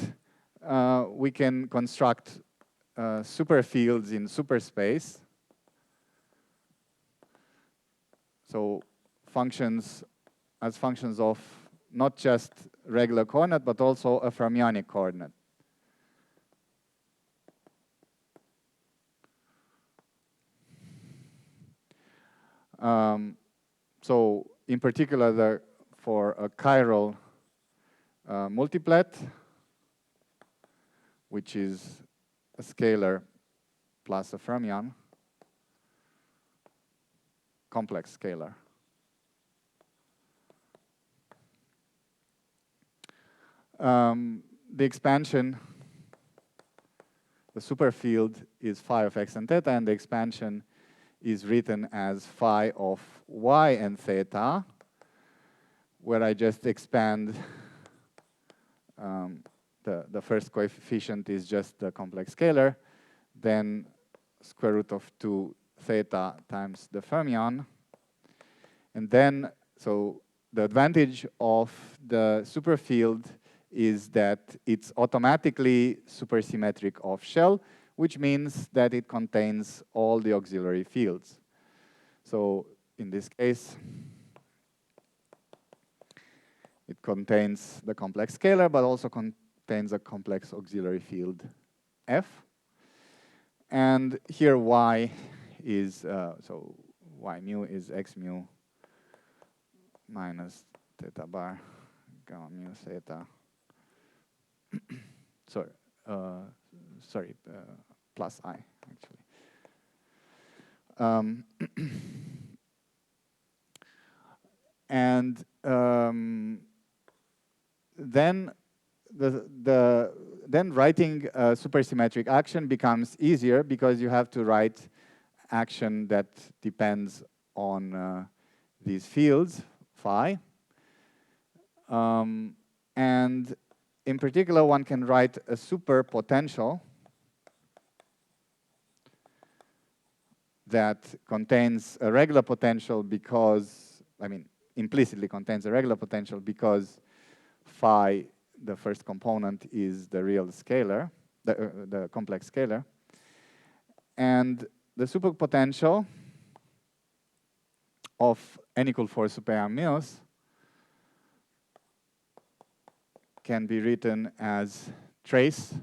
we can construct superfields in superspace. So functions as functions of not just regular coordinate, but also a fermionic coordinate. So in particular, for a chiral multiplet, which is a scalar plus a fermion, complex scalar. The expansion, the superfield is phi of x and theta, and the expansion is written as phi of y and theta, where I just expand the first coefficient is just the complex scalar, then square root of 2 theta times the fermion. And then, so the advantage of the superfield is that it's automatically supersymmetric off shell, which means that it contains all the auxiliary fields. So in this case, it contains the complex scalar, but also contains a complex auxiliary field F. And here y is, so y mu is x mu minus theta bar gamma mu theta. Sorry, plus I, actually. And then then writing a supersymmetric action becomes easier because you have to write action that depends on these fields, phi. And in particular, one can write a super potential that contains a regular potential because, I mean, implicitly contains a regular potential because phi, the first component, is the real scalar, the complex scalar. And the superpotential of n equal 4 super m mils can be written as trace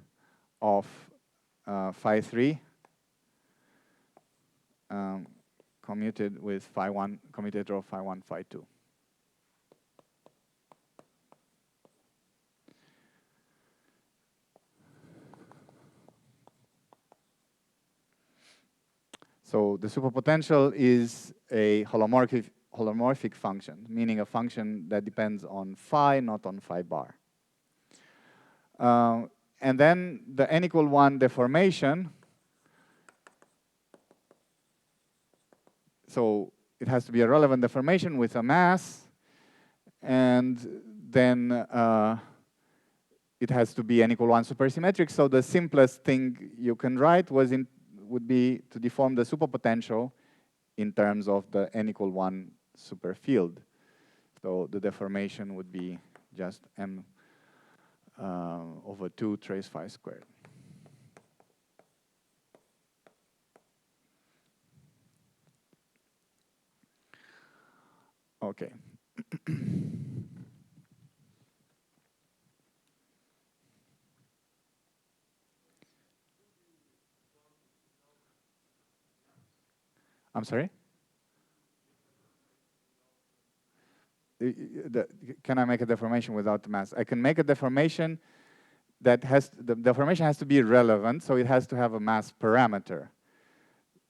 of phi 3 commuted with phi 1, commutator of phi 1, phi 2. So the superpotential is a holomorphic function, meaning a function that depends on phi, not on phi bar. And then the n equal 1 deformation, so it has to be a relevant deformation with a mass, and then it has to be n equal 1 supersymmetric. So the simplest thing you can write would be to deform the superpotential in terms of the n equal 1 superfield. So the deformation would be just m over 2 trace phi squared. Okay. I'm sorry? Can I make a deformation without the mass? I can make a deformation that the deformation has to be relevant, so it has to have a mass parameter.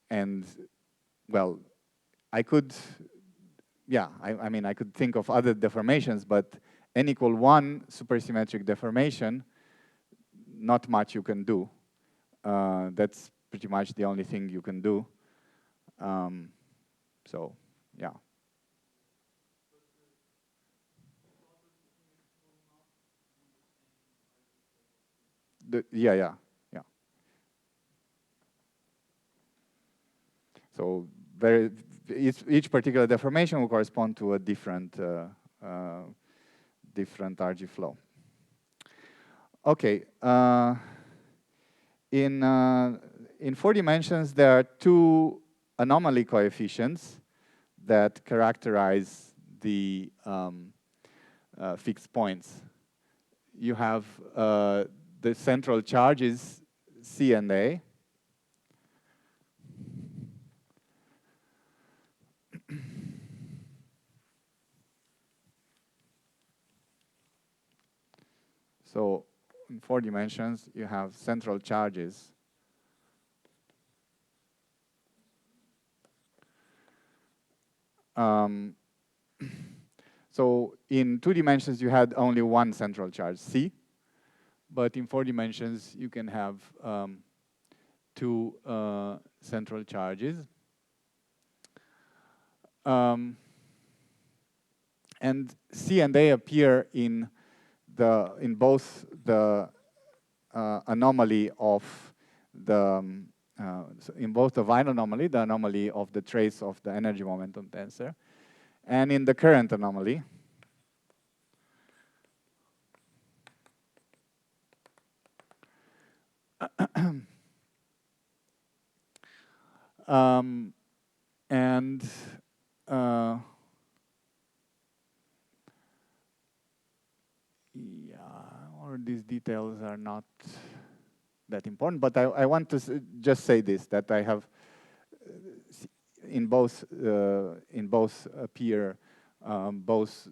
And, well, I could, yeah, I mean, I could think of other deformations, but n equal 1 supersymmetric deformation, not much you can do. That's pretty much the only thing you can do. So, yeah. Yeah. So each particular deformation will correspond to a different different RG flow. Okay. In 4 dimensions, there are 2 anomaly coefficients that characterize the fixed points. You have the central charges C and A. So in 4 dimensions, you have central charges. So in 2 dimensions, you had only one central charge, C. But in 4 dimensions, you can have two central charges. And C and A appear in both the anomaly of the so in both the Wien anomaly, the anomaly of the trace of the energy momentum tensor, and in the current anomaly. And yeah, all these details are not that important, but I want to just say this, that I have in both appear both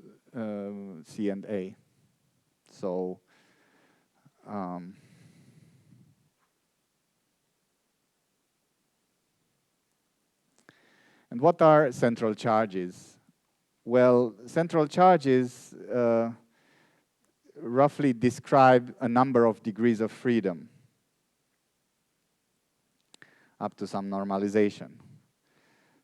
C and A. So and what are central charges? Well, central charges roughly describe a number of degrees of freedom up to some normalization.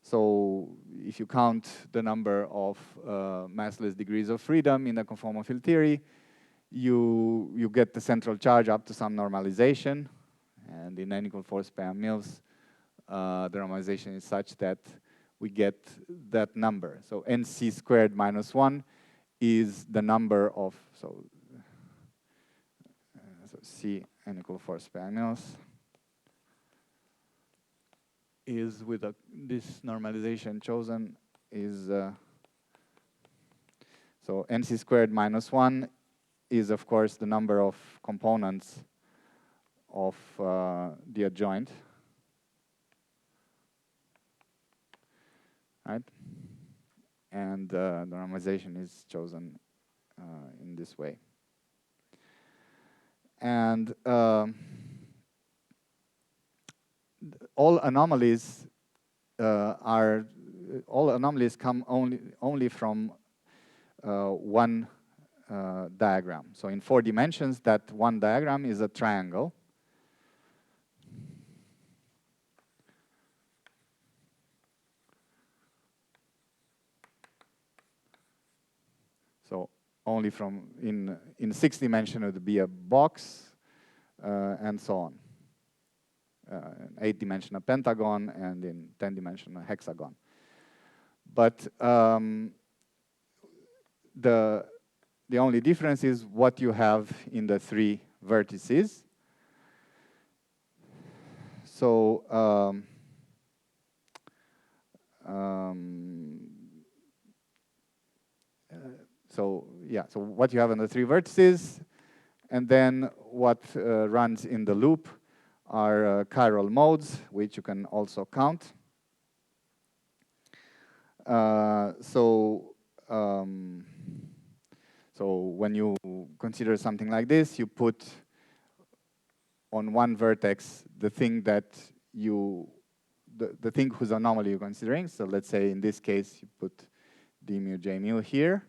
So if you count the number of massless degrees of freedom in the conformal field theory, you get the central charge up to some normalization. And in n equal 4 span Mills, the normalization is such that we get that number. So nc squared minus 1 is the number of, so C n equal 4 span Mills is with this normalization chosen is, so nc squared minus 1 is, of course, the number of components of the adjoint, right? And the normalization is chosen in this way. And all anomalies come only from one diagram. So in 4 dimensions, that one diagram is a triangle. So only from in 6 dimension it would be a box and so on. 8 dimension a pentagon, and in 10 dimension a hexagon. But the only difference is what you have in the 3 vertices. So so what you have in the 3 vertices, and then what runs in the loop are chiral modes, which you can also count. So when you consider something like this, you put on one vertex the thing that the thing whose anomaly you're considering. So let's say in this case you put d mu j mu here,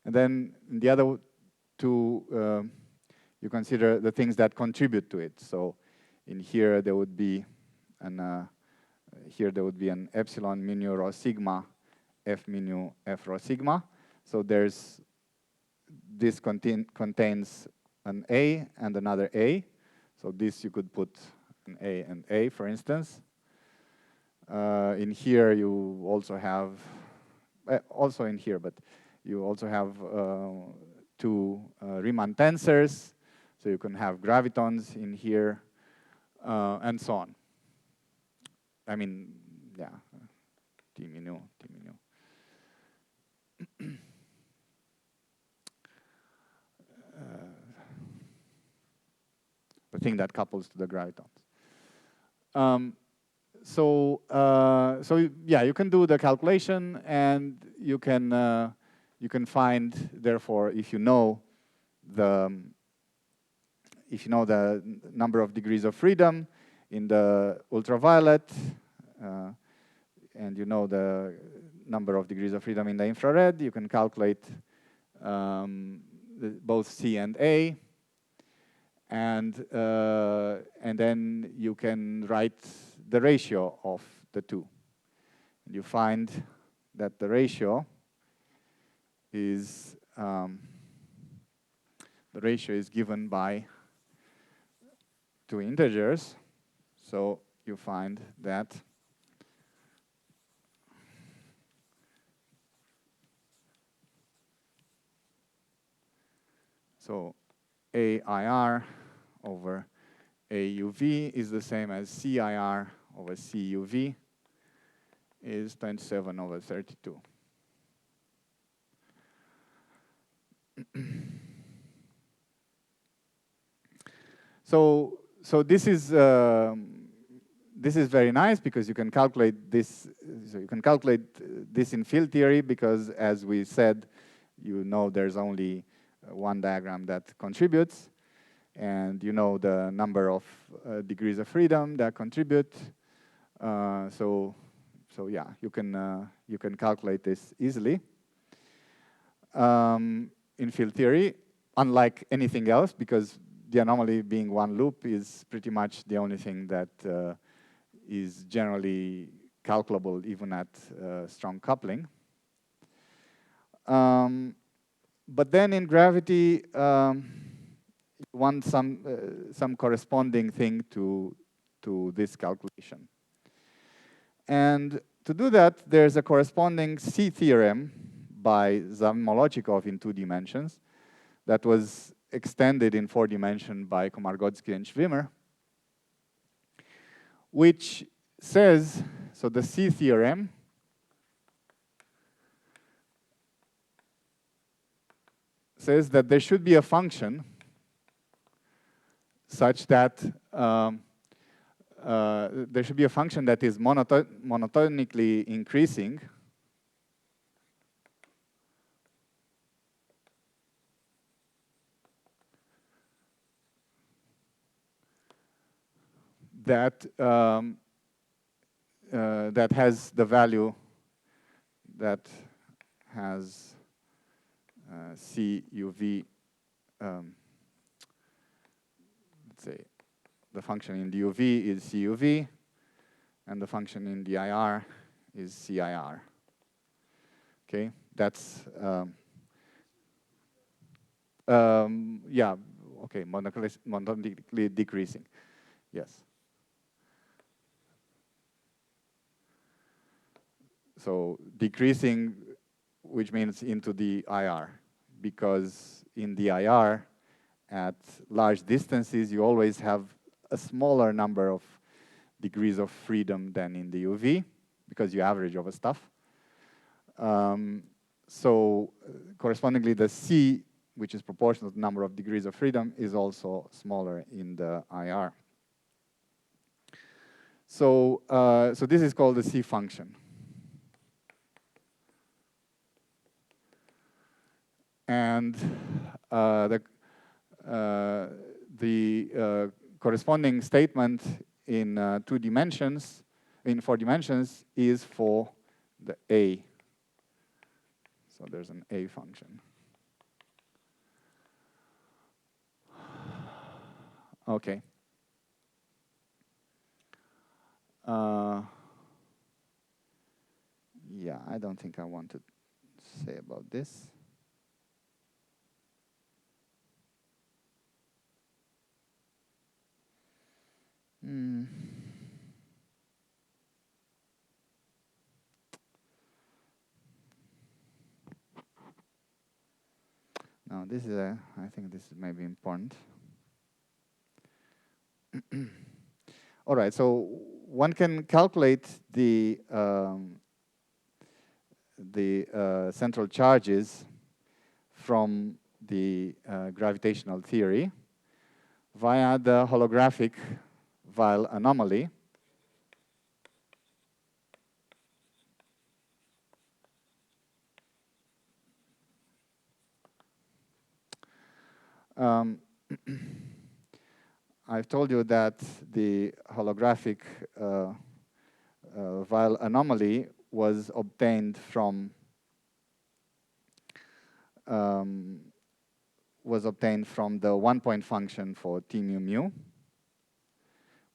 and then in the other 2 you consider the things that contribute to it. So in here there would be an epsilon mu rho sigma f mu f rho sigma. So this contains an A and another A. So this you could put an A and A, for instance. In here you also have, also in here, but you also have 2 Riemann tensors. So you can have gravitons in here, and so on. I mean, yeah, T mu nu, T mu nu. The thing that couples to the gravitons. So yeah, you can do the calculation, and you can find, therefore, if you know the number of degrees of freedom in the ultraviolet, and you know the number of degrees of freedom in the infrared, you can calculate both C and A. and then you can write the ratio of the two. And you find that the ratio is given by two integers. So you find that so AIR over AUV is the same as CIR over CUV is 27 over 32. So this is very nice because you can calculate this. So you can calculate this in field theory because, as we said, you know there's only one diagram that contributes, and you know the number of degrees of freedom that contribute. So yeah, you can calculate this easily in field theory, unlike anything else, because the anomaly being one loop is pretty much the only thing that is generally calculable even at strong coupling. But then in gravity, you want some corresponding thing to this calculation. And to do that, there's a corresponding C theorem by Zamolodchikov in 2 dimensions that was extended in 4 dimensions by Komargodski and Schwimmer, which says, so the C theorem says that there should be a function such that there should be a function that is monotonically increasing that that has the value that has CUV. Let's say the function in the UV is CUV, and the function in the IR is CIR. Okay, that's yeah. Okay, monotonically decreasing. Yes. So decreasing, which means into the IR, because in the IR, at large distances, you always have a smaller number of degrees of freedom than in the UV, because you average over stuff. So correspondingly, the C, which is proportional to the number of degrees of freedom, is also smaller in the IR. So, so this is called the C function. And the corresponding statement in 2 dimensions, in 4 dimensions, is for the A. So there's an A function. Okay. Yeah, I don't think I want to say about this. Now this is I think this is maybe important. All right, so one can calculate the central charges from the gravitational theory via the holographic Weil anomaly. I've told you that the holographic Weil anomaly was obtained from was obtained from the one-point function for t mu mu,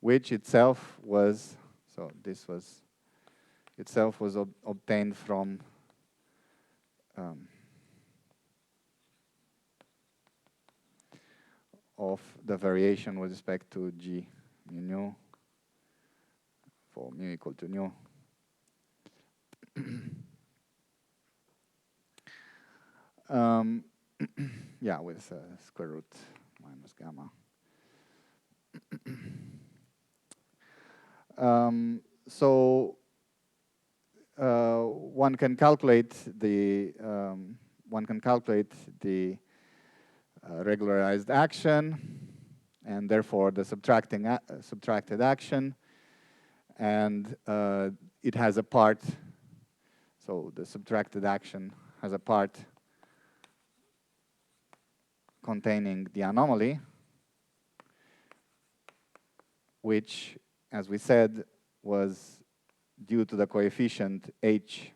which itself was, so this was, itself was obtained from of the variation with respect to g mu nu for mu equal to nu. Yeah, with square root minus gamma. So one can calculate the regularized action, and therefore the subtracted action, and it has a part. So the subtracted action has a part containing the anomaly, which, as we said, was due to the coefficient h.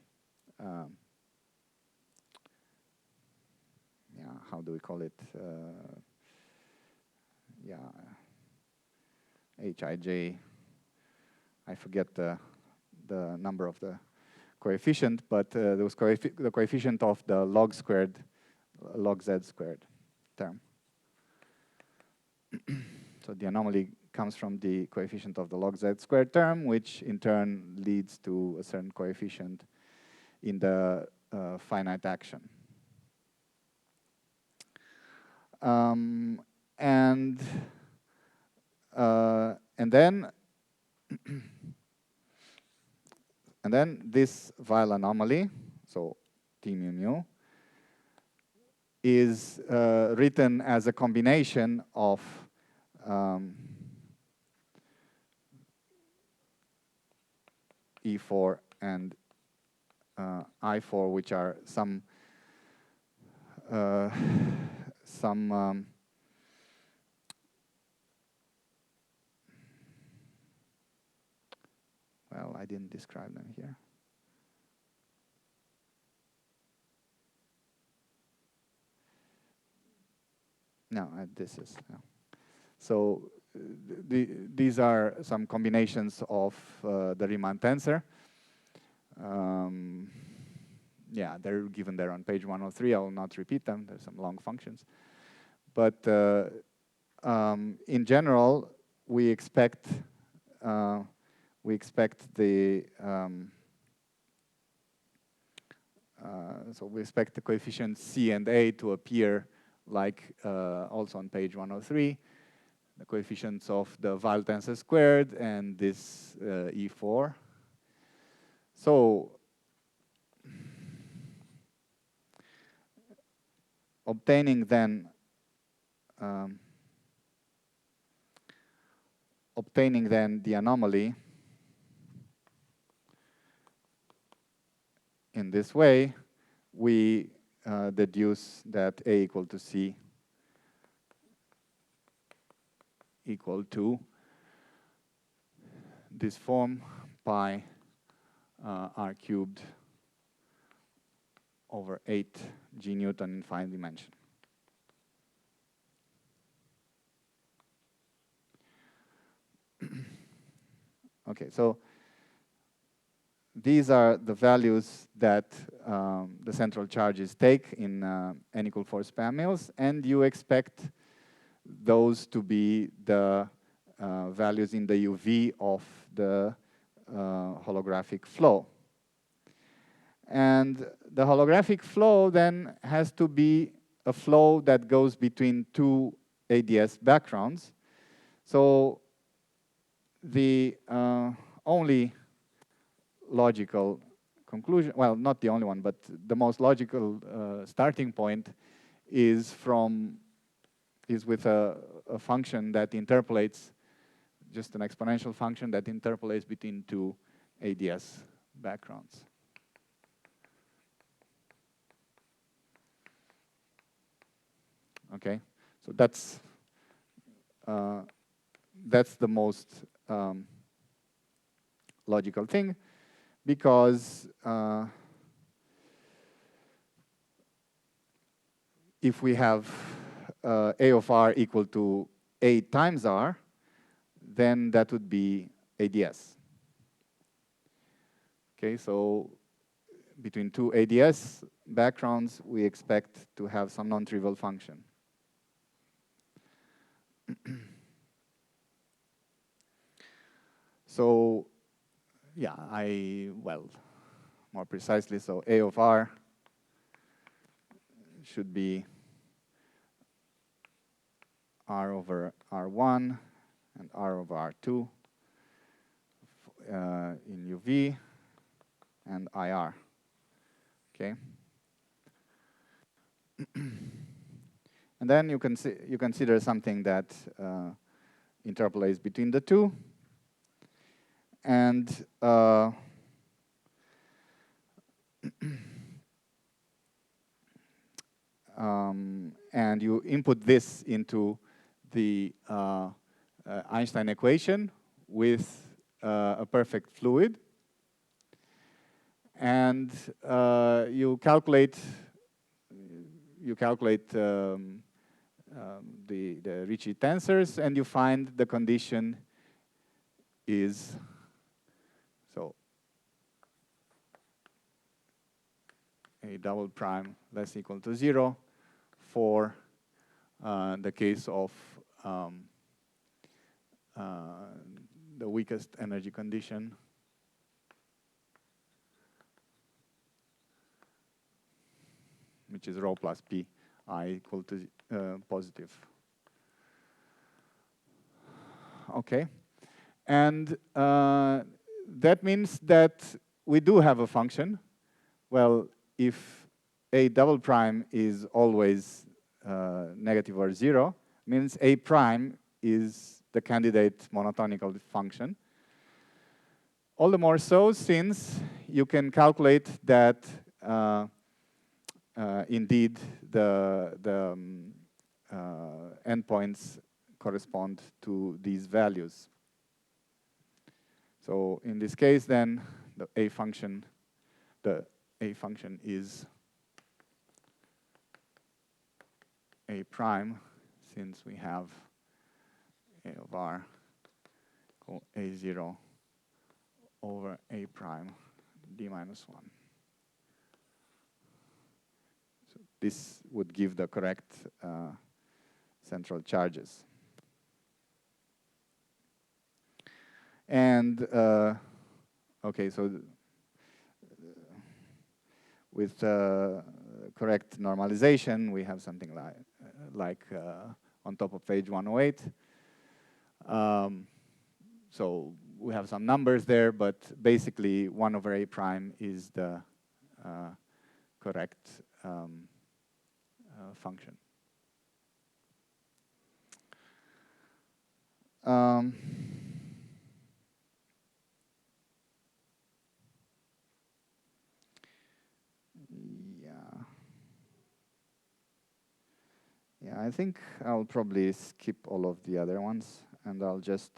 Yeah, how do we call it? Yeah, hij. I forget the number of the coefficient, but there was the coefficient of the log squared, log z squared term. So the anomaly comes from the coefficient of the log z squared term, which in turn leads to a certain coefficient in the finite action. And then this Weil anomaly, so T mu mu, is written as a combination of E4 and I4, which are some well, I didn't describe them here. No, this is. No. So these are some combinations of the Riemann tensor. Yeah, they're given there on page 103. I will not repeat them. There's some long functions. But in general, we expect the so we expect the coefficients C and A to appear like also on page 103, the coefficients of the Weil tensor squared and this E4. So obtaining then the anomaly in this way, we deduce that A equal to C equal to this form pi r cubed over 8 g Newton in finite dimension. Okay, so these are the values that the central charges take in n equal 4 spam mills, and you expect those to be the values in the UV of the holographic flow. And the holographic flow then has to be a flow that goes between two AdS backgrounds. So the only logical conclusion, well, not the only one, but the most logical starting point is with a function that interpolates, just an exponential function that interpolates between two AdS backgrounds. Okay, so that's the most logical thing, because if we have A of R equal to A times R, then that would be AdS. Okay, so between two AdS backgrounds, we expect to have some non-trivial function. So, yeah, well, more precisely, so A of R should be R over R1 and R over R2 in UV and IR. Okay. And then you consider something that interpolates between the two, and and you input this into the Einstein equation with a perfect fluid, and you calculate the Ricci tensors, and you find the condition is so a double prime less equal to 0 for the case of the weakest energy condition, which is rho plus p I equal to positive. Okay, and that means that we do have a function. Well, if A double prime is always negative or 0, means A prime is the candidate monotonical function. All the more so since you can calculate that indeed the endpoints correspond to these values. So in this case, then the A function is A prime, since we have A of R equal A0 over A prime d minus 1. So this would give the correct central charges. And okay, so with correct normalization, we have something like on top of page 108. So we have some numbers there, but basically 1 over A prime is the correct function. Yeah, I think I'll probably skip all of the other ones, and I'll just,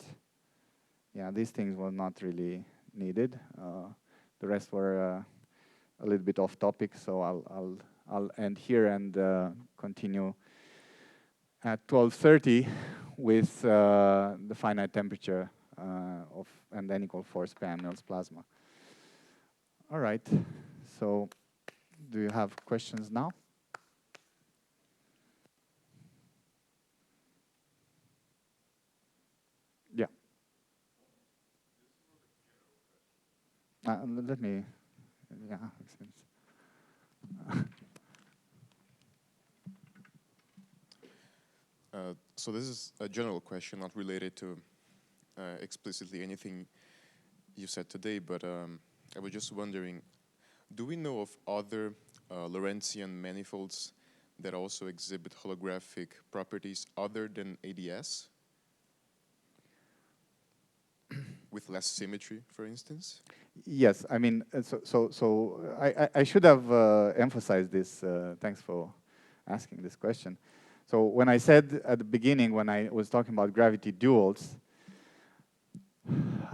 yeah, these things were not really needed. The rest were a little bit off topic, so I'll end here and continue at 12:30 with the finite temperature of and n equal 4 Spanmills plasma. All right, so do you have questions now? Yeah. Let me, yeah, makes sense. So this is a general question, not related to explicitly anything you said today, but I was just wondering, do we know of other Lorentzian manifolds that also exhibit holographic properties other than AdS? With less symmetry, for instance? Yes, I mean, I should have emphasized this. Thanks for asking this question. So when I said at the beginning, when I was talking about gravity duals,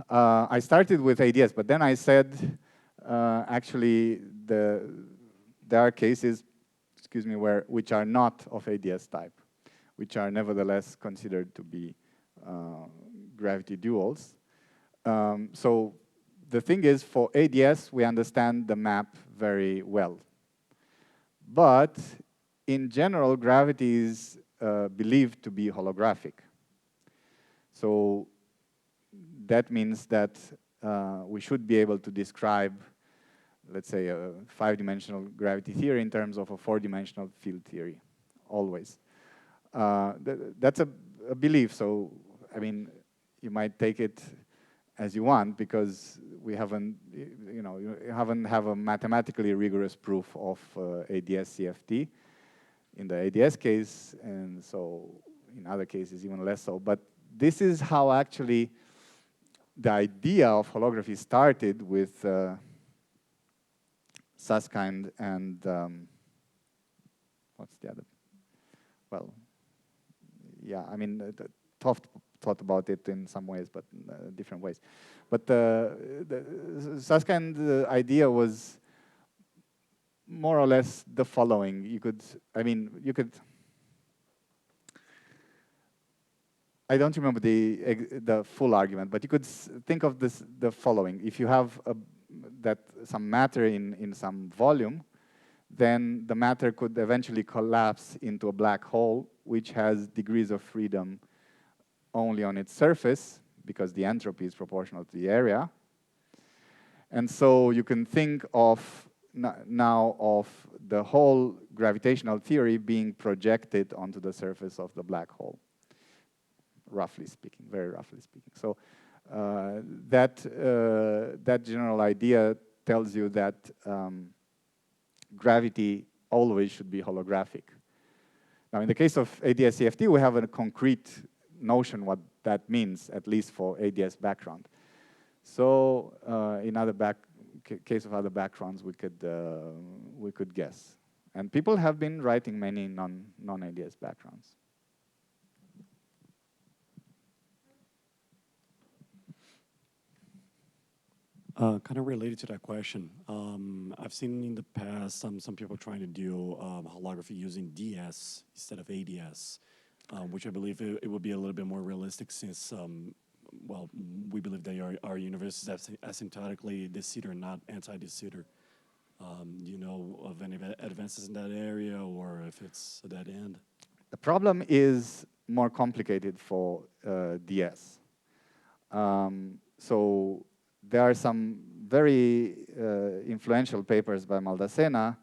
I started with AdS, but then I said, actually, there are cases, excuse me, which are not of AdS type, which are nevertheless considered to be gravity duals. So the thing is, for AdS, we understand the map very well. But in general, gravity is believed to be holographic. So that means that we should be able to describe, let's say, a 5-dimensional gravity theory in terms of a 4-dimensional field theory, always. That's a belief, so, I mean, you might take it as you want, because we haven't, you haven't have a mathematically rigorous proof of AdS-CFT in the AdS case, and so in other cases even less so. But this is how actually the idea of holography started with Susskind and what's the other? Well, yeah, I mean, Toft thought about it in some ways, but different ways. But the Susskind idea was more or less the following. You could, I mean, you could, I don't remember the full argument, but you could think of this the following. If you have some matter in some volume, then the matter could eventually collapse into a black hole, which has degrees of freedom only on its surface, because the entropy is proportional to the area. And so you can think of now of the whole gravitational theory being projected onto the surface of the black hole, roughly speaking, very roughly speaking. So that general idea tells you that gravity always should be holographic. Now, in the case of AdS-CFT, we have a concrete notion what that means, at least for AdS background. So in other case of other backgrounds, we could guess. And people have been writing many non-AdS backgrounds. Kind of related to that question, I've seen in the past some people trying to do holography using DS instead of AdS, which I believe it would be a little bit more realistic since, well, we believe that our universe is asymptotically de Sitter, not anti-de Sitter. Do you know of any advances in that area, or if it's a dead end? The problem is more complicated for DS. So there are some very influential papers by Maldacena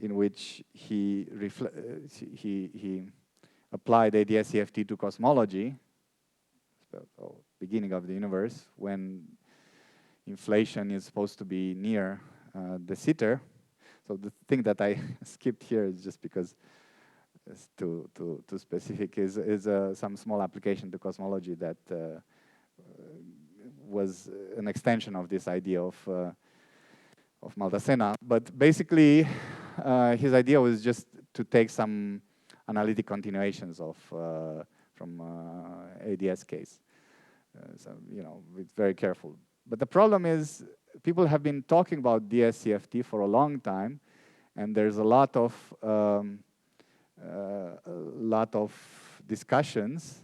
in which he applied AdS-CFT to cosmology, so beginning of the universe, when inflation is supposed to be near de Sitter. So the thing that I skipped here is just because it's too specific, is some small application to cosmology that was an extension of this idea of Maldacena. But basically, his idea was just to take some analytic continuations of from AdS case. So, you know, it's very careful. But the problem is, people have been talking about AdS-CFT for a long time, and there's a lot of discussions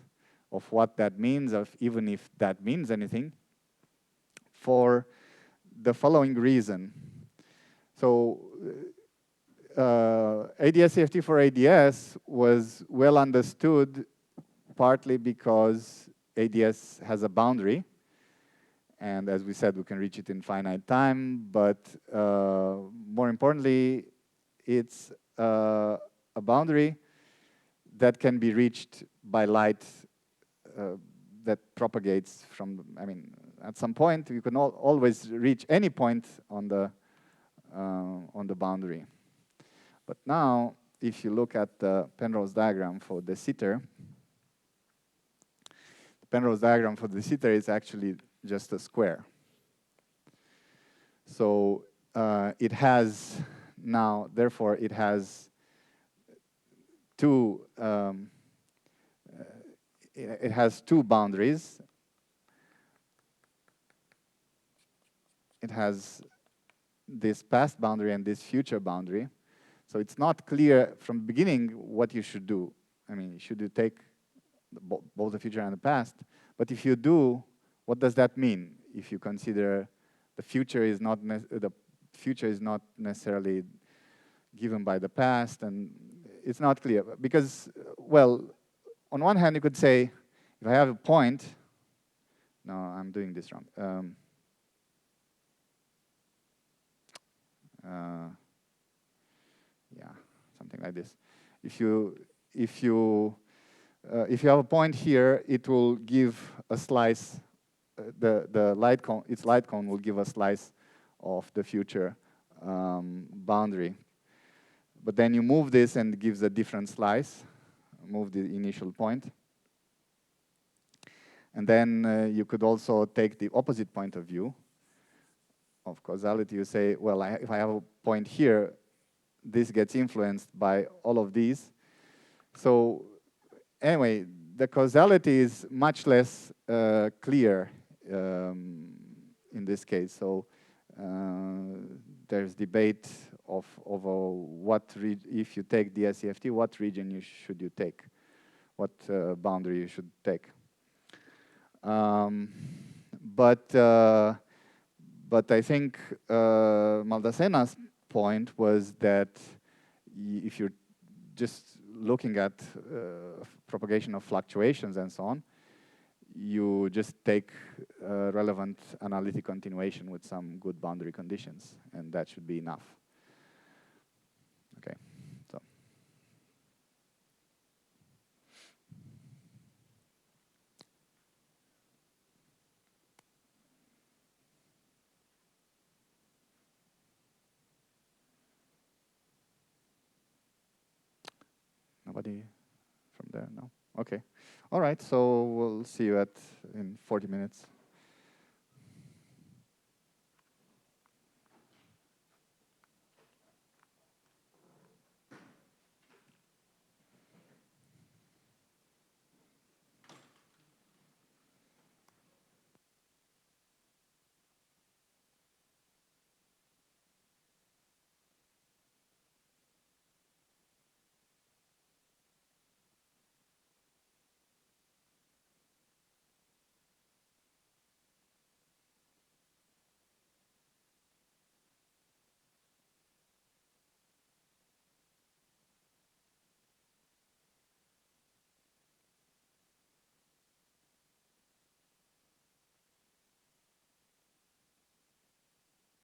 of what that means, of even if that means anything, for the following reason. So AdS-CFT for AdS was well understood partly because AdS has a boundary, and as we said, we can reach it in finite time, but more importantly, it's a boundary that can be reached by light that propagates from, I mean, at some point, you can always reach any point on the boundary. But now, if you look at the Penrose diagram for de Sitter, the Penrose diagram for de Sitter is actually just a square. So it has now, therefore, it has two boundaries. It has this past boundary and this future boundary. So it's not clear from the beginning what you should do. I mean, should you take both the future and the past? But if you do, what does that mean? If you consider the future is not necessarily given by the past, and it's not clear because, well, on one hand you could say, if I have a point, no, I'm doing this wrong. Yeah, something like this. If you have a point here, it will give a slice. The light cone, its light cone will give a slice of the future boundary. But then you move this and it gives a different slice. Move the initial point. And then you could also take the opposite point of view of causality. You say, well, if I have a point here, this gets influenced by all of these. So anyway, the causality is much less clear in this case. So there's debate of if you take the AdS-CFT, what region should you take, what boundary you should take. But I think Maldasena's point was that if you're just looking at propagation of fluctuations and so on, you just take relevant analytic continuation with some good boundary conditions, and that should be enough. Okay, so. Nobody from there? No? Okay. All right, so we'll see you in 40 minutes.